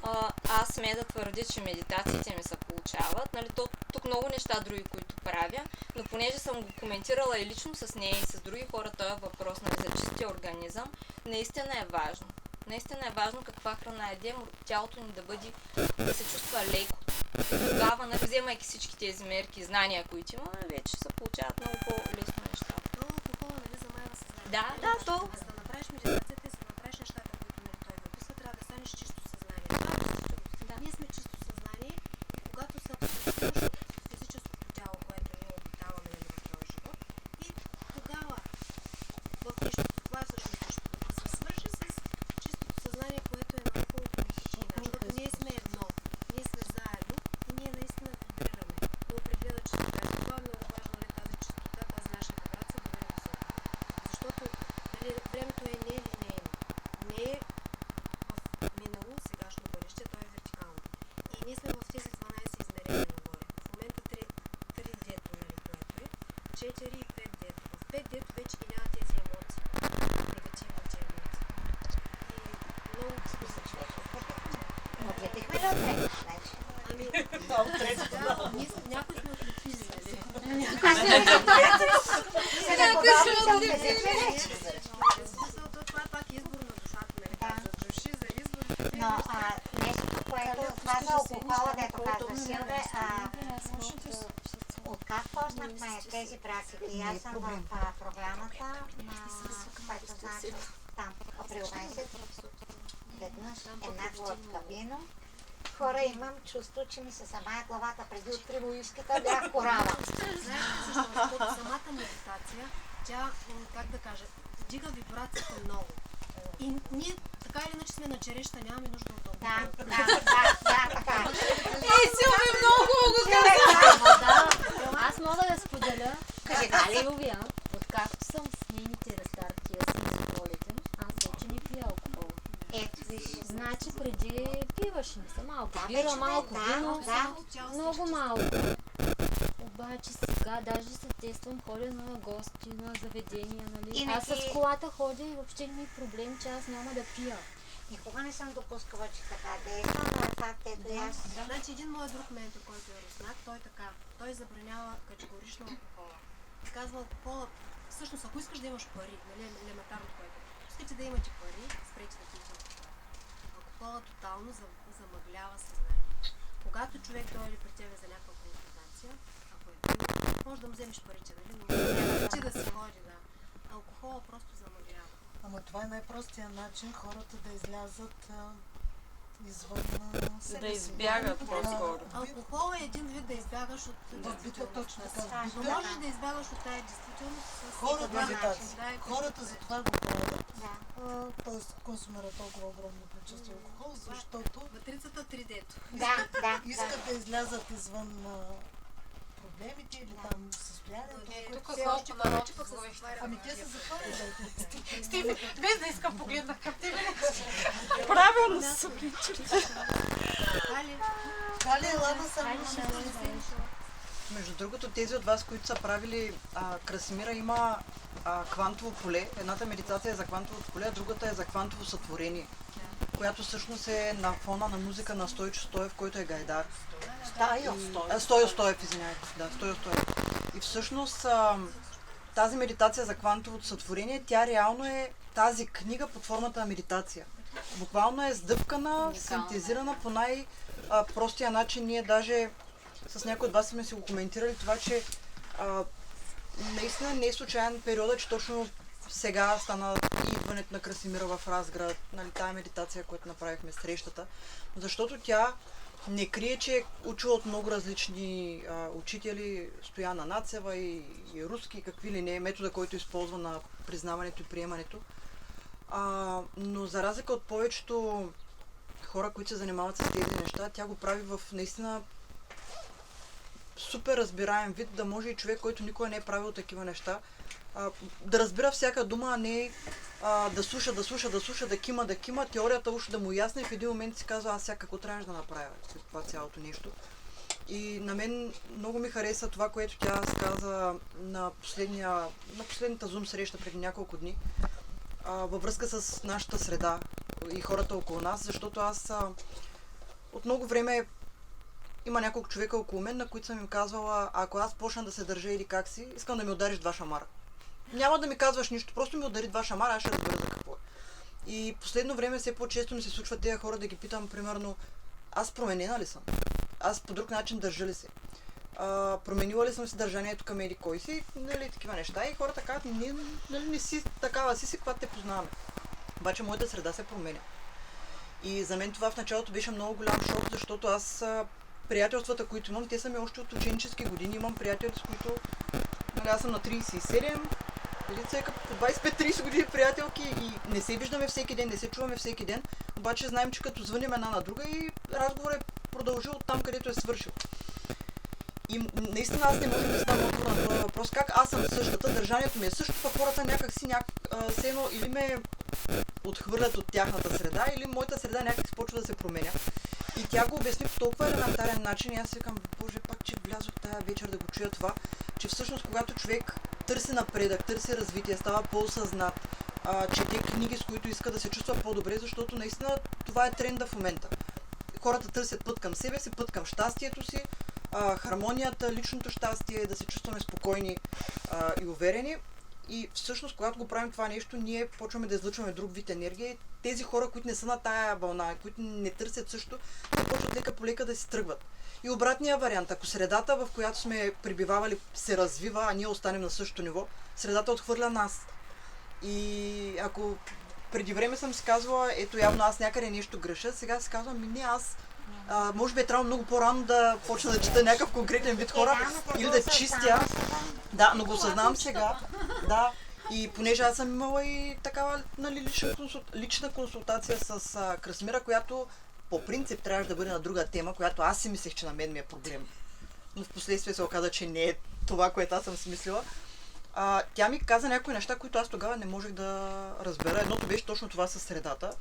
аз смея да твърдя, че медитациите ми се получават. Нали, тук много неща други, които правя, но понеже съм го коментирала и лично с нея и с други хора, този въпрос нали, за чистия организъм, наистина е важно. Наистина е важно каква храна едем, тялото ни да се чувства леко. Тогава, нали, вземайки всички тези мерки и знания, които имаме, вече се получават много по-лесно нещата. Много алкохола, нали, замайва съзнанието. Да, то. За да направиш медитацията и за да направиш нещата, които нали, той ви описва, трябва да станеш чисто съзнание. Да. Ние сме чисто съзнание и когато се абсолютно физическото тяло, което ние обитаваме нали, в този живот, и тогава в нещото, това е всъщност нещото, да се свърши с чистото съзнание, което е много причина, защото ние сме едно, ние сме заедно и ние наистина вибрираме до определена чистота. Това е много важно, нали, тази чистота, тази наша вибрация да бъде висока. Защото нали, времето е нелинейно, не е в минало, сегашно бъдеще, то е вертикално. И ние сме в тези 12 измерения нагоре. В момента 3 дето, нали, което е, 4 и 5 дето. В 5 дето вече ги няма тези емоции, негативните емоции. И много Отлепихме ли от третата вече? Ами, някои сме отлепили, нали? Сега подобни да отлепихме вече. Това е пак избор на душата, нали? За души, за избор. Но нещо, което това за алкохола, дето казва Силве, откак почнахме тези практики, аз съм в програмата на, което значи там, април месец, веднъж една глътка вино. Хора, имам чувство, че ми се самая главата преди откри уиската бях корала. Знаете ли защо? Защото самата медитация, тя, как да кажа, вдига вибрацията много. И ние така или иначе сме на череща, нямаме нужда от това. Да, така. Силви много го Аз мога да споделя. Кажи, Гали. Силвия, откакто съм с нейните рестартия с Пролетен, аз вече не пия алкохол. Ето, виж. Значи преди пиваше не съм малко. Да, Бира вече малко, да, вино, да. много малко. Обаче сега даже се тествам, ходя на гости, на заведения, нали? И Аз с колата ходя и въобще не е проблем, че аз няма да пия. Никога не съм допускала, че така действа, но е факт, ето и аз. Значи един мой друг ментор, който е руснак, той забранява категорично алкохола. Казва алкохола, всъщност ако искаш да имаш пари, нали, елементарно което, искате да имате пари, спрете да пиете алкохол. Алкохола тотално замъглява съзнанието. Когато човек дойде при тебе за някаква консултация, ако е пил, може да му вземеш парите, нали, но ти да си ходи, да. Алкохола просто замъглява. Ама това е най-простия начин хората да излязат извън себе Да си. избягат по-скоро. Алкохол е един вид да избягаш от битва, точно така. Но можеш да избягаш от тази действителност с Хората, медитация. Да, хората за това го правят. Да. Тоест консумират толкова огромно количество алкохол, защото Матрицата 3D-то. искат да излязат извън проблемите или там състоянието. Тук колко народ Ами те се затварят. Стиви, без да искам погледнах към тебе. Правилно се прича. Кали, ела насам. Между другото, тези от вас, които са правили Красимира, има квантово поле. Едната медитация е за квантовото поле, а другата е за квантово сътворение, която всъщност е на фона на музика на Стойчо Стоев, който е гайдар. Стойо Стоев, извинявайте. Да, Стойо Стоев. И всъщност тази медитация за квантовото сътворение, тя реално е тази книга под формата на медитация. Буквално е сдъвкана, синтезирана по най-простия начин. Ние даже с някои от вас сме си го коментирали това, че наистина не е случайен периода, че точно сега стана идването на Красимира в Разград, нали, тая медитация, която направихме, срещата, защото тя не крие, че е учила от много различни учители, Стояна Нацева и руски, какви ли не, метода, който използва на признаването и приемането. Но за разлика от повечето хора, които се занимават с тези неща, тя го прави в наистина супер разбираем вид, да може и човек, който никога не е правил такива неща, да разбира всяка дума, а не да слуша, да кима, теорията уж да му ясна и в един момент си казва, аз сега какво трябваше да направя след това цялото нещо. И на мен много ми хареса това, което тя сказа на последната Zoom среща преди няколко дни, във връзка с нашата среда и хората около нас, защото аз от много време има няколко човека около мен, на които съм им казвала, ако аз почна да се държа или как си, искам да ми удариш 2 шамара. Няма да ми казваш нищо, просто ми удари 2 шамара, аз ще разбера за какво е. И последно време все по-често ми се случва тези хора да ги питам, примерно, аз променена ли съм? Аз по друг начин държа ли се? Променила ли съм си държанието към еди кой си? Нали, такива неща. И хората казват, не си такава си, когато те познаваме. Обаче моята среда се променя. И за мен това в началото беше много голям шок, защото аз приятелствата, които имам, те са ми още от ученически години. Имам приятели, с които аз съм на 37, лица по 25-30 години приятелки и не се виждаме всеки ден, не се чуваме всеки ден, обаче знаем, че като звъним една на друга и разговорът е продължил от там, където е свършил. И наистина аз не можем да става отговор на този въпрос, как аз съм същата, държанието ми е също, пък хората някакси все едно или ме отхвърлят от тяхната среда, или моята среда някак си почва да се променя. И тя го обясни по толкова елементарен начин и аз си викам, боже, пак че влязох тая вечер да го чуя това, че всъщност когато човек търси напредък, търси развитие, става по-осъзнат, чете книги, с които иска да се чувства по-добре, защото наистина това е тренда в момента. Хората търсят път към себе си, път към щастието си, хармонията, личното щастие, да се чувстваме спокойни и уверени. И всъщност, когато го правим това нещо, ние почваме да излъчваме друг вид енергия. Тези хора, които не са на тая вълна, които не търсят също, те почват лека по лека да си тръгват. И обратния вариант, ако средата, в която сме пребивавали, се развива, а ние останем на същото ниво, средата отхвърля нас. И ако преди време съм си казвала, ето явно аз някъде нещо греша, сега си казвам, не аз. Може би е трябвало много по-рано да почна да чета някакъв конкретен вид хора или да чистя. Да, но го осъзнавам сега. Да. И понеже аз съм имала и такава лична консултация с Красимира, която по принцип трябваше да бъде на друга тема, която аз си мислех, че на мен ми е проблем. Но в последствие се оказа, че не е това, което аз съм си мислила. Тя ми каза някои неща, които аз тогава не можех да разбера. Едното беше точно това със средата.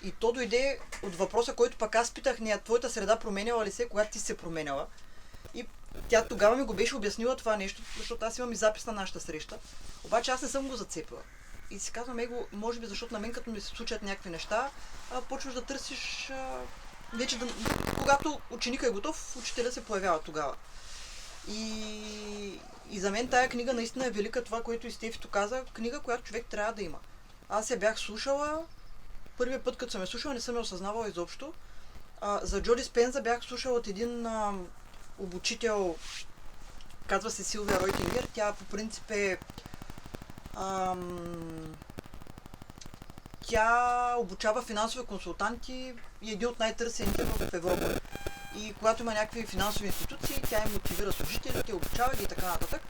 И то дойде от въпроса, който пък аз питах нея, твоята среда променяла ли се, когато ти се променяла? И тя тогава ми го беше обяснила това нещо, защото аз имам и запис на нашата среща. Обаче аз не съм го зацепила. И си казвам, може би защото на мен като ми се случат някакви неща, почваш да търсиш вече когато ученика е готов, учителя се появява тогава. И за мен тая книга наистина е велика, това, което и Стефито каза, книга, която човек трябва да има. Аз я бях слушала, първият път, като съм я слушала, не съм я осъзнавала изобщо. За Джо Диспенза бях слушала от един обучител, казва се Силвия Ройтингер. Тя по принцип е тя обучава финансови консултанти и един от най-търсените в Европа. И когато има някакви финансови институции, тя им мотивира служителите, обучава ги и така нататък.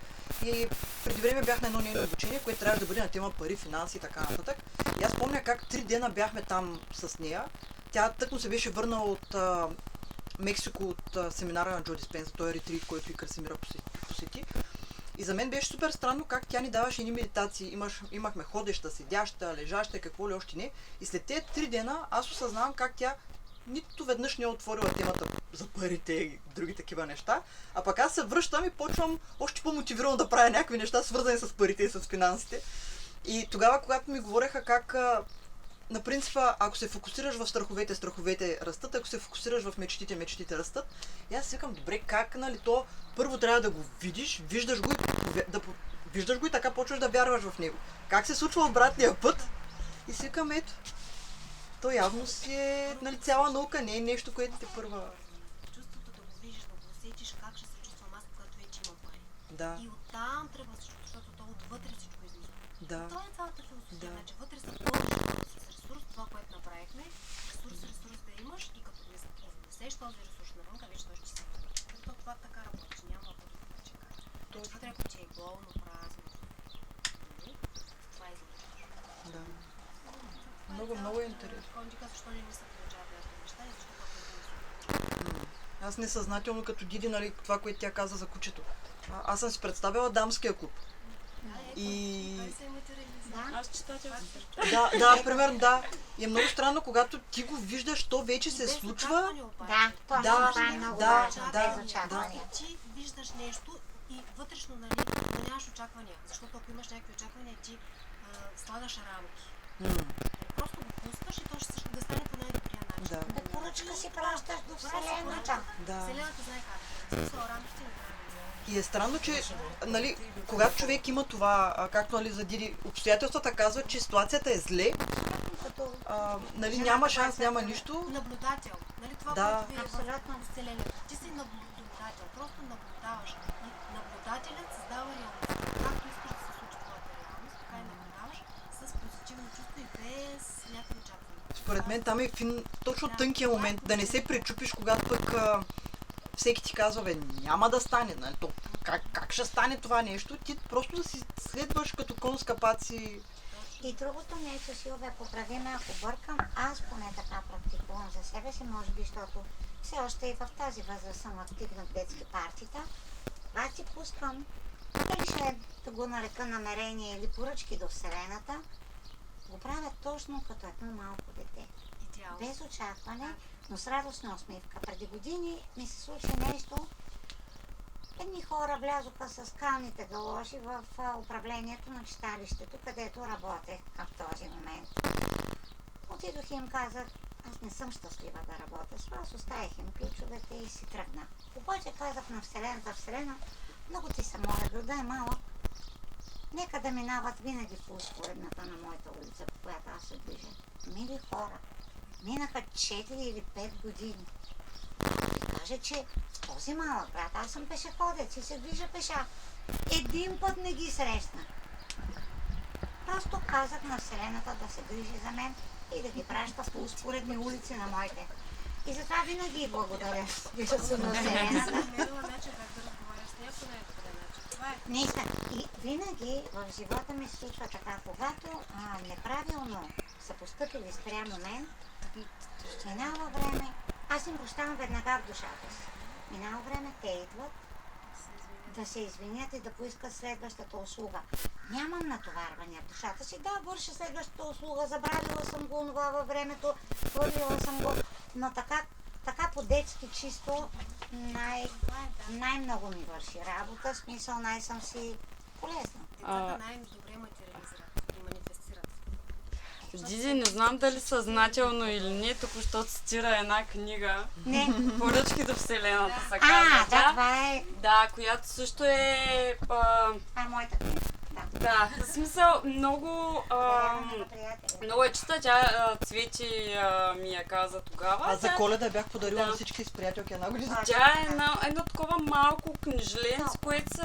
И преди време бях на едно нейно обучение, което трябваше да бъде на тема пари, финанси и така нататък. И аз помня как 3 дена бяхме там с нея. Тя тъкмо се беше върнала от Мексико, от семинара на Джо Диспенза, този ретрит, който и Красимира посети. И за мен беше супер странно как тя ни даваше едни медитации. Имахме ходеща, седяща, лежаща, какво ли още не. И след тези 3 дена аз осъзнавам как тя нито веднъж не е отворила темата за парите и други такива неща. А пък аз се връщам и почвам още по-мотивирано да правя някакви неща, свързани с парите и с финансите. И тогава, когато ми говореха как на принципа, ако се фокусираш в страховете, страховете растат, ако се фокусираш в мечтите, мечтите растат. И аз си викам, добре, как, нали, то първо трябва да го видиш, виждаш го и така почваш да вярваш в него. Как се случва обратния път? И си викам, ето, то явно си е, нали, цяла наука, не е нещо, което те първа. Чувството да го видиш, да го усетиш, как ще се чувствам аз, когато вече имам пари. Да. И оттам тръгва всичко, защото то отвътре всичко излиза. Да. Това е цялата философия. Да. Значи вътре се пълниш с ресурс, това, което направихме. Ресурс да имаш и като внесеш този ресурс навънка, вече той ще се върне. Като това така работи, няма да че кажа. Значи вътре, ако ти е болно, празно, това е излиза. Да. Много е интересно. Кой ми казва, защо не се получават някакви неща и защо пък не Аз несъзнателно като Диди, нали, това, което тя каза за кучето. Аз съм си представила дамския клуб. И... Аз читателя. Да, примерно, да. И е много странно, когато ти го виждаш, то вече се случва. Да, това е много важно, без очаквания. Ти виждаш нещо и вътрешно, нали, нямаш очаквания. Защото ако имаш някакви очаквания, ти слагаш рамки. Просто го пускаш и то ще да стане по най-добрия начин. Да. Поръчка си пращаш до Вселената. Да. Вселената знае как. Смисъл, рамките не правят. И е странно, че, нали, когато човек има това, както, нали, за Диди, обстоятелствата казват, че ситуацията е зле, нали, няма шанс, няма нищо. Наблюдател. Нали това, Да. което ви е в Вселената. Ти си наблюдател. Просто наблюдаваш. И наблюдателят създава реалността. Както искаш да се случи твоята реалност, така и наблюдаваш с позитивно чувство и без някакви очаквания. Според мен там е точно тънкия момент, да не се пречупиш, когато пък всеки ти казва, бе, няма да стане, нали, то, как ще стане това нещо, ти просто да си следваш като кон с капаци. И другото нещо, Силвия, поправи ме, ако бъркам, аз поне така практикувам за себе си, може би, защото все още и в тази възраст съм активна в детски партита. Аз си пускам, дали ще да го нарека намерение или поръчки до Вселената, го правя точно като едно малко дете. Без очакване, но с радостна усмивка. Преди години ми се случи нещо. Едни хора влязоха с скалните галоши в управлението на читалището, където работех в този момент. Отидох и им казах, аз не съм щастлива да работя с вас, оставих им ключовете и си тръгнах. Обаче казах на Вселената, Вселена, много ти се моля, града е малък, нека да минават винаги по успоредната на моята улица, по която аз се движа. Мили хора, минаха 4 или 5 години. Каже, че в този малък град аз съм пешеходец и се движа пеша. Един път не ги срещна. Просто казах на Вселената да се грижи за мен и да ги праща по успоредни улици на моите. И затова винаги благодаря. Вижда се на Вселената. И винаги в живота ми се случва така, когато неправилно са постъпили спрямо мен, минава време, аз им прощавам веднага в душата си. Минава време, те идват да се извинят и да поискат следващата услуга. Нямам натоварвания в душата си. Да, върша следващата услуга, забравила съм го онова във времето, хвърлила съм го, но така по-детски чисто най-много ми върши работа, в смисъл най-съм си полезна. Децата най-добре материализират и манифестират. Диди, не знам дали съзнателно или не, току-що цитира една книга. Не. Поръчки до Вселената се казва. Да, това е... Да, която също е... Това е моята книга. Да, в смисъл много... много е чиста, тя Цвети ми я каза тогава. Аз за Коледа бях подарила на всички с приятелки една година. Тя е едно такова малко книжле, с което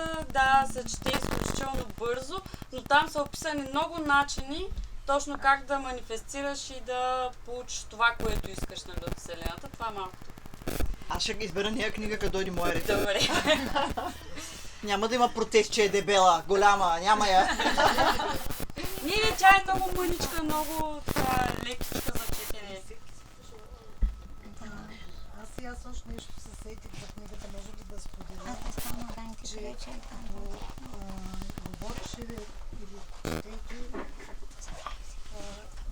се чете изключително бързо, но там са описани много начини точно как да манифестираш и да получиш това, което искаш, нали, от Вселената. Това е малко. Аз ще избера нея книга, като дойде моя ред. Добре. Няма да има протест, че е дебела, голяма, няма я. Не, тя е много мъничка, много лекичка за четене. Аз още нещо се сетих за книгата, може ли да споделя, че говореше или четейки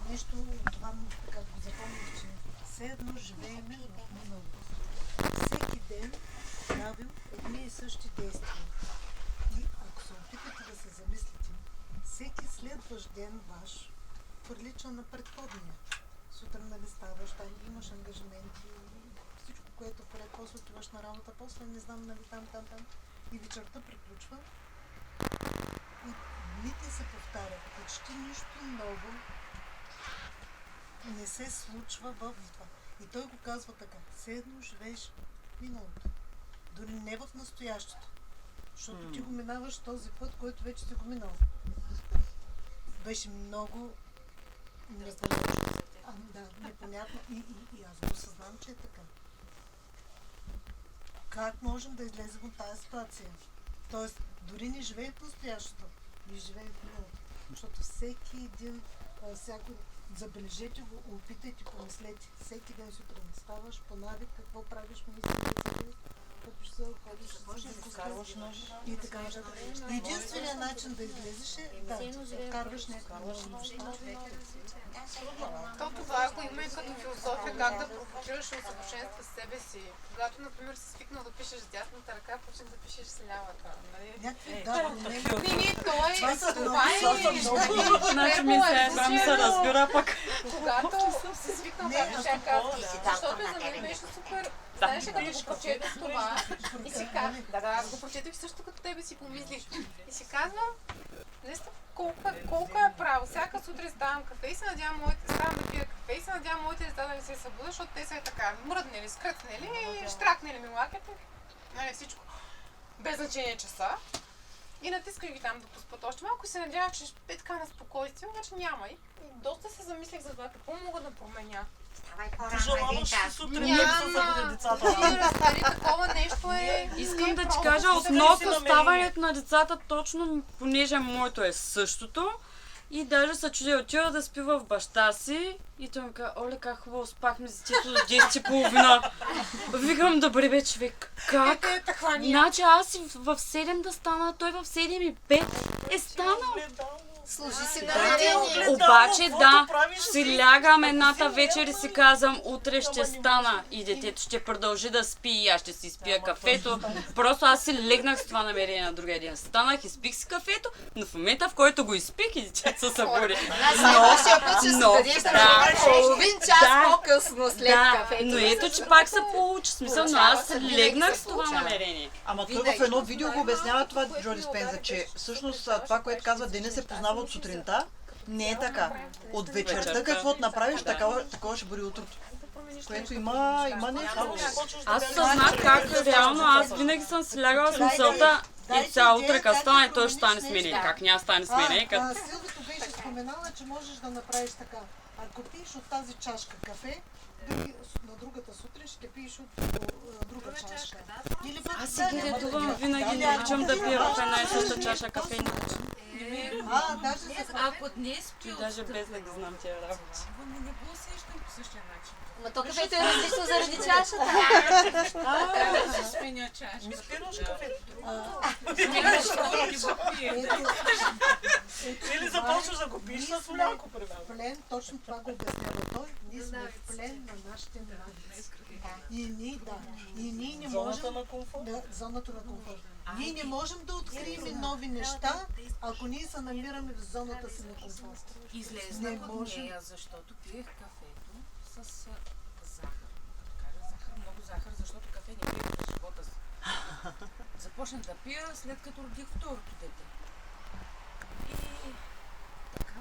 нещо, това така го запомних, че все едно живееме в миналото. Всеки ден правил едни и същи действия. И ако се опитате да се замислите, всеки следващ ден ваш прилича на предходния. Сутрин нали ставаш, там имаш ангажименти, всичко, което пред, после отиваш на работа, после не знам, нали там. И вечерта приключва. И дните се повтарят. Почти нищо ново не се случва в това. И той го казва така. Все едно живееш миналото. Дори не в настоящето. Защото ти го минаваш този път, който вече си го минал. Беше много непонятно. И аз го осъзнавам, че е така. Как можем да излезем от тази ситуация? Тоест, дори не живеем в настоящето, не живеем в миналото. Защото всеки един, забележете го, опитайте, помислете. Всеки ден сутрин ставаш, по навик, какво правиш, мислите, като се ходиш, и така. Единственият начин да излезеш е да вкарваш някакво неща. То това го има и като философия, как да провокираш усъвършенства с себе си. Когато, например, си свикнал да пишеш с дясната ръка, почне да пишеш с лявата. Някакви това е... Значи ми се разбира пък. Когато си свикнал да пишеш защото за мен беше супер. Знаеш ли, като го прочетох това и си казвам, аз го прочетох също като тебе си помислих. И си казвам, наистина колко е право. Всяка сутрин ставам кафе и се надявам ставам да пия кафе и се надявам моите деца да не се събудят, защото те са така мръднели, скръцнели, штракнели ми лаките, нали всичко. Без значение часа. И натисках ги там да поспят още малко и се надявах, че е така на спокойствие, обаче няма. И доста се замислих за това, какво мога да променя. Пожелаваш си сутрин да се събудят децата. Такова нещо е... Искам да ти кажа, относно ставането на децата, точно понеже моето е същото. И даже се чудя, отива да спи в баща си и той ми казва, оле, как хубаво спахме с детето до 10:30. Викам, добре бе, човек, как? Значи аз в 7 да стана, той в 7:05 е станал. Служи си на родение. Обаче да, си лягам едната вечер и си казвам, утре ще стана и детето ще продължи да спи и аз ще си спия кафето. Просто аз си легнах с това намерение на другия ден. Станах, изпих си кафето, но в момента, в който го изпих и детето се събуди. Половин час по-късно след кафето. Но ето, че пак се получи смисъл, но аз легнах с това намерение. Ама той в едно видео го обяснява това Джо Диспенза, че всъщност това, което казва, деня се познава от сутринта, не е така. От вечерта каквото направиш, такова ще бъде утрото. Което има нещо. Аз съзнах как реално, аз винаги съм си лягала с мисълта и цял утре като стане, той ще стане с мене. Как няма стане с мене? Силвито беше споменала, че можеш да направиш така. Ако пиеш от тази чашка кафе, на другата сутрин ще пиеш от друга чашка. Аз си ги редувам винаги, не обичам да пия в една и съща чаша кафе. Ако днес пил даже без да ги знам тия работи. не го усещам по същия начин. Ма то кафето е различно заради чашата. Трябва да се сменя чаша. Ми спираш кафето. Или започваш да го пиеш на соляко, примерно. Плен, точно това го обяснява той. Ние сме в плен на нашите навици. И ние не можем... Зоната на комфорт. Да, зоната на комфорт. Ние не можем да открием нови неща, ако ние се намираме в зоната си на комфорт. Излезнах от нея, защото пиех кафето с захар. Като кажа захар, много захар, защото кафе не пиех в живота си. Започнах да пия след като родих второто дете. И така,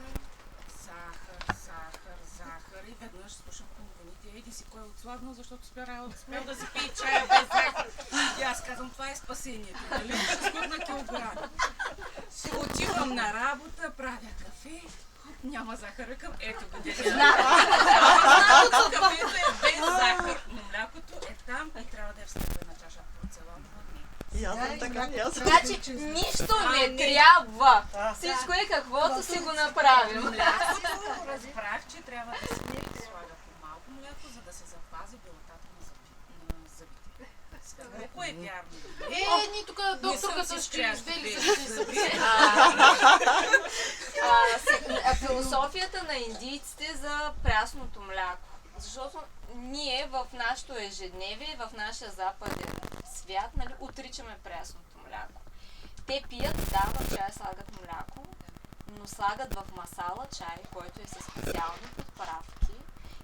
захар и веднъж слушам по новините, еди си кой отслабнал, защото успял да си пие чая без захар. И аз казвам, това е спасението, нали? Ще скудна килограми. Си отивам на работа, правя кафе, Няма захар към ето го Знам. Кафето е без захар, но млякото е там и трябва да е в степена чаша порцелан. И аз съм така, и аз съм. Значи нищо не трябва. Да. Всичко е каквото си го направим. Млякото разбрах, че трябва да се слага по-малко мляко, за да се запази белотата на зъбите. Колко е вярно? Ние тук докторката ще издели с зъби. Философията на индийците за прясното мляко. Защото ние в нашето ежедневие, в нашия западен свят, нали, отричаме прясното мляко. Те пият, да, в чай слагат мляко, но слагат в масала чай, който е със специални подправки.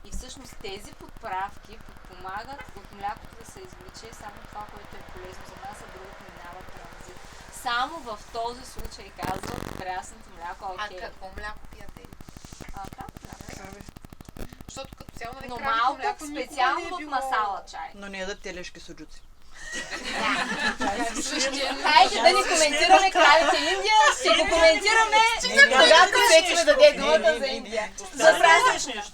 И всъщност тези подправки подпомагат от млякото да се извлече само това, което е полезно за нас, а другото минава транзит. Само в този случай казват прясното мляко, окей. А какво мляко пияте? Крафт мляко. Защото като цяло Но малко специално в масала чай. Но не ядат телешки суджуци. Хайде да не коментираме кралите Индия, ще го коментираме, когато вече ме даде думата за Индия. Правиш нещо.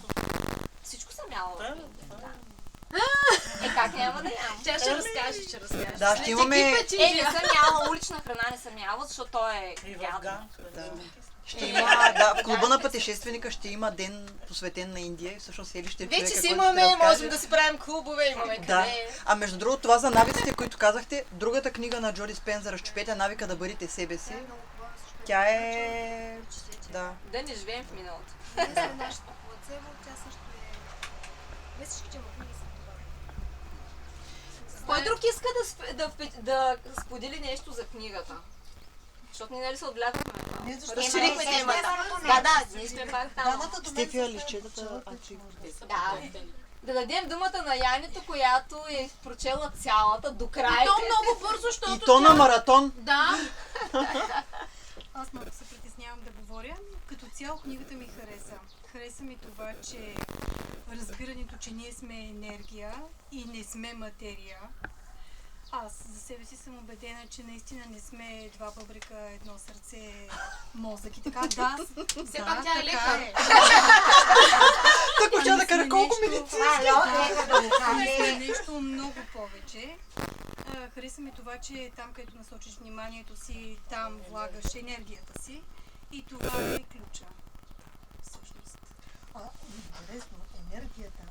Всичко съм яла в Индия. Как няма да ям? Тя ще разкаже, Да, ще имаме... Не съм яла улична храна, не съм яла, защото то е И в ядно. Ган. Ще има, да, в клуба на пътешественика ще има ден посветен на Индия и всъщност селище човека, Вече си който имаме, ще разкаже. можем да си правим клубове, имаме Да. къде. А между другото, това за навиците, които казахте, другата книга на Джоди Спенза, Разчупете навика да бъдете себе си, тя е... Да. Да не живеем в миналото. Ние сме нашето плацебо, тя също е... Не всичките му книги са това. Кой друг иска да сподели нещо за книгата? Защото ние нали се отвлякахме. Не, защото Разширихме ние темата. Да, ние сме пак там. Дамата до мен Стефия се лищетата, Да. Да дадем думата на Янито, която е прочела цялата до край. И то много бързо, защото И то на маратон. Да. Аз много се притеснявам да говоря. Като цяло книгата ми хареса. Хареса ми това, че разбирането, че ние сме енергия и не сме материя. Аз за себе си съм убедена, че наистина не сме два бъбрека, едно сърце, мозък и така. Да, Все пак тя е лекар. Така ще да кажа колко медицински. Сме нещо много повече. Хареса ми това, че там, където насочиш вниманието си, там влагаш енергията си и това е ключа. Всъщност. Интересно, енергията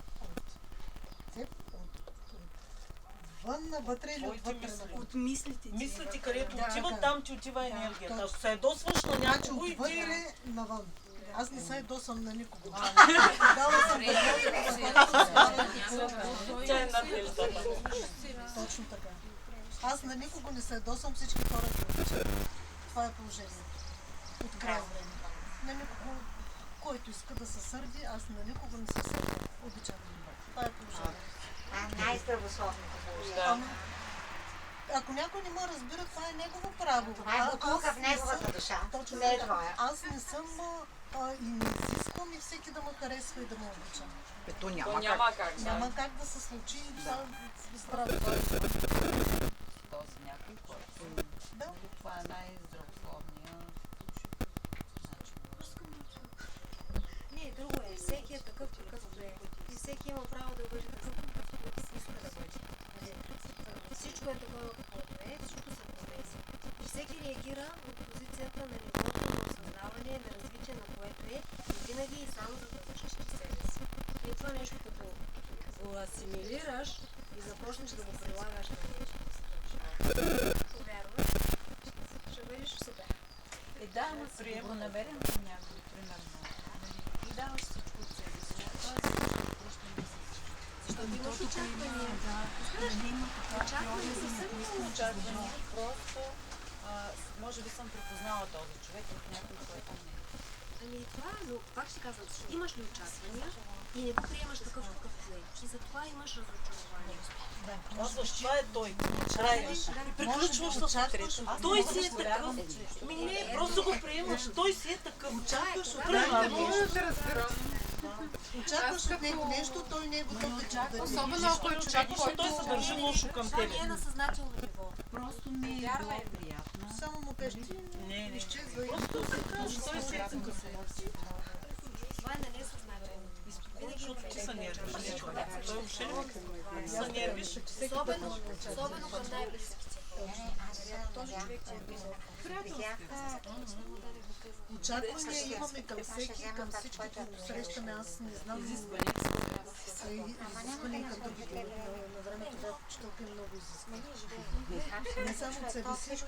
отвън навътре или отвътре навън? От мислите ти. Мислите, където Да. отиват, там ти отива енергията. точно. Ако се ядосваш на някого и ти... Отвътре навън. Аз не се ядосвам на никого. Дала съм Тя е надежда. Точно така. Аз на никого не се ядосвам, всички хора ги обичам. Това е положението. От край време. На никого, който иска да се сърди, аз на никого не се сърдя. Обичам ги. Това е положението. Най-здравословното положение. Ако някой не ме разбира, това е негово право. Това е бутулка в неговата душа. Точно Не е така. твоя. Аз не съм и не изисквам и всеки да ме харесва и да ме обича. То То няма как. няма как. да. Няма как да се случи и това здраве. Този някой, който Да. това е най-здравословния начин. Не, друго е. Всеки е такъв, какъвто е. И всеки има право да бъде такъв, какъвто иска да бъде. Всичко е такова, каквото е, всичко се повеси. И всеки реагира от позицията на нивото на осъзнаване, на развитие на което е, и винаги и само за да защити себе си. И това нещо, като го асимилираш и започнеш да го прилагаш на нещо, повярваш, ще бъдеш супер. Да, ама си го намерим на някой, примерно. И даваш всичко от себе си. Защото имаш очаквания. Очаквания са съвсем Очаквания, просто може би съм припознала този човек от някой, който не е. Ами това е, но пак ще казвам, имаш ли очаквания и не го приемаш такъв какъвто е. И затова имаш разочарование. Казваш, това е той. Край. И приключваш с той си е такъв. Не, просто го приемаш. Той си е такъв. Очакваш от Очакваш от него нещо, той не е готов да чака. Особено ако е човек, Очакваш, той се държи лошо към тебе. Това не е на съзнателно ниво. Просто не е било приятно. само му кажеш, ти Не, изчезва и... Просто се казва, той се ецъка се. Това е на несъзнателно. Защото ти се нервиш. Той въобще ли се нервиш? Особено към най-близките. Този човек ти е писал. Очаквания имаме към всеки, към всички, които срещаме. Аз не знам. Изисквания към другите. На времето бях почиталка много изисквания. Не само от себе си,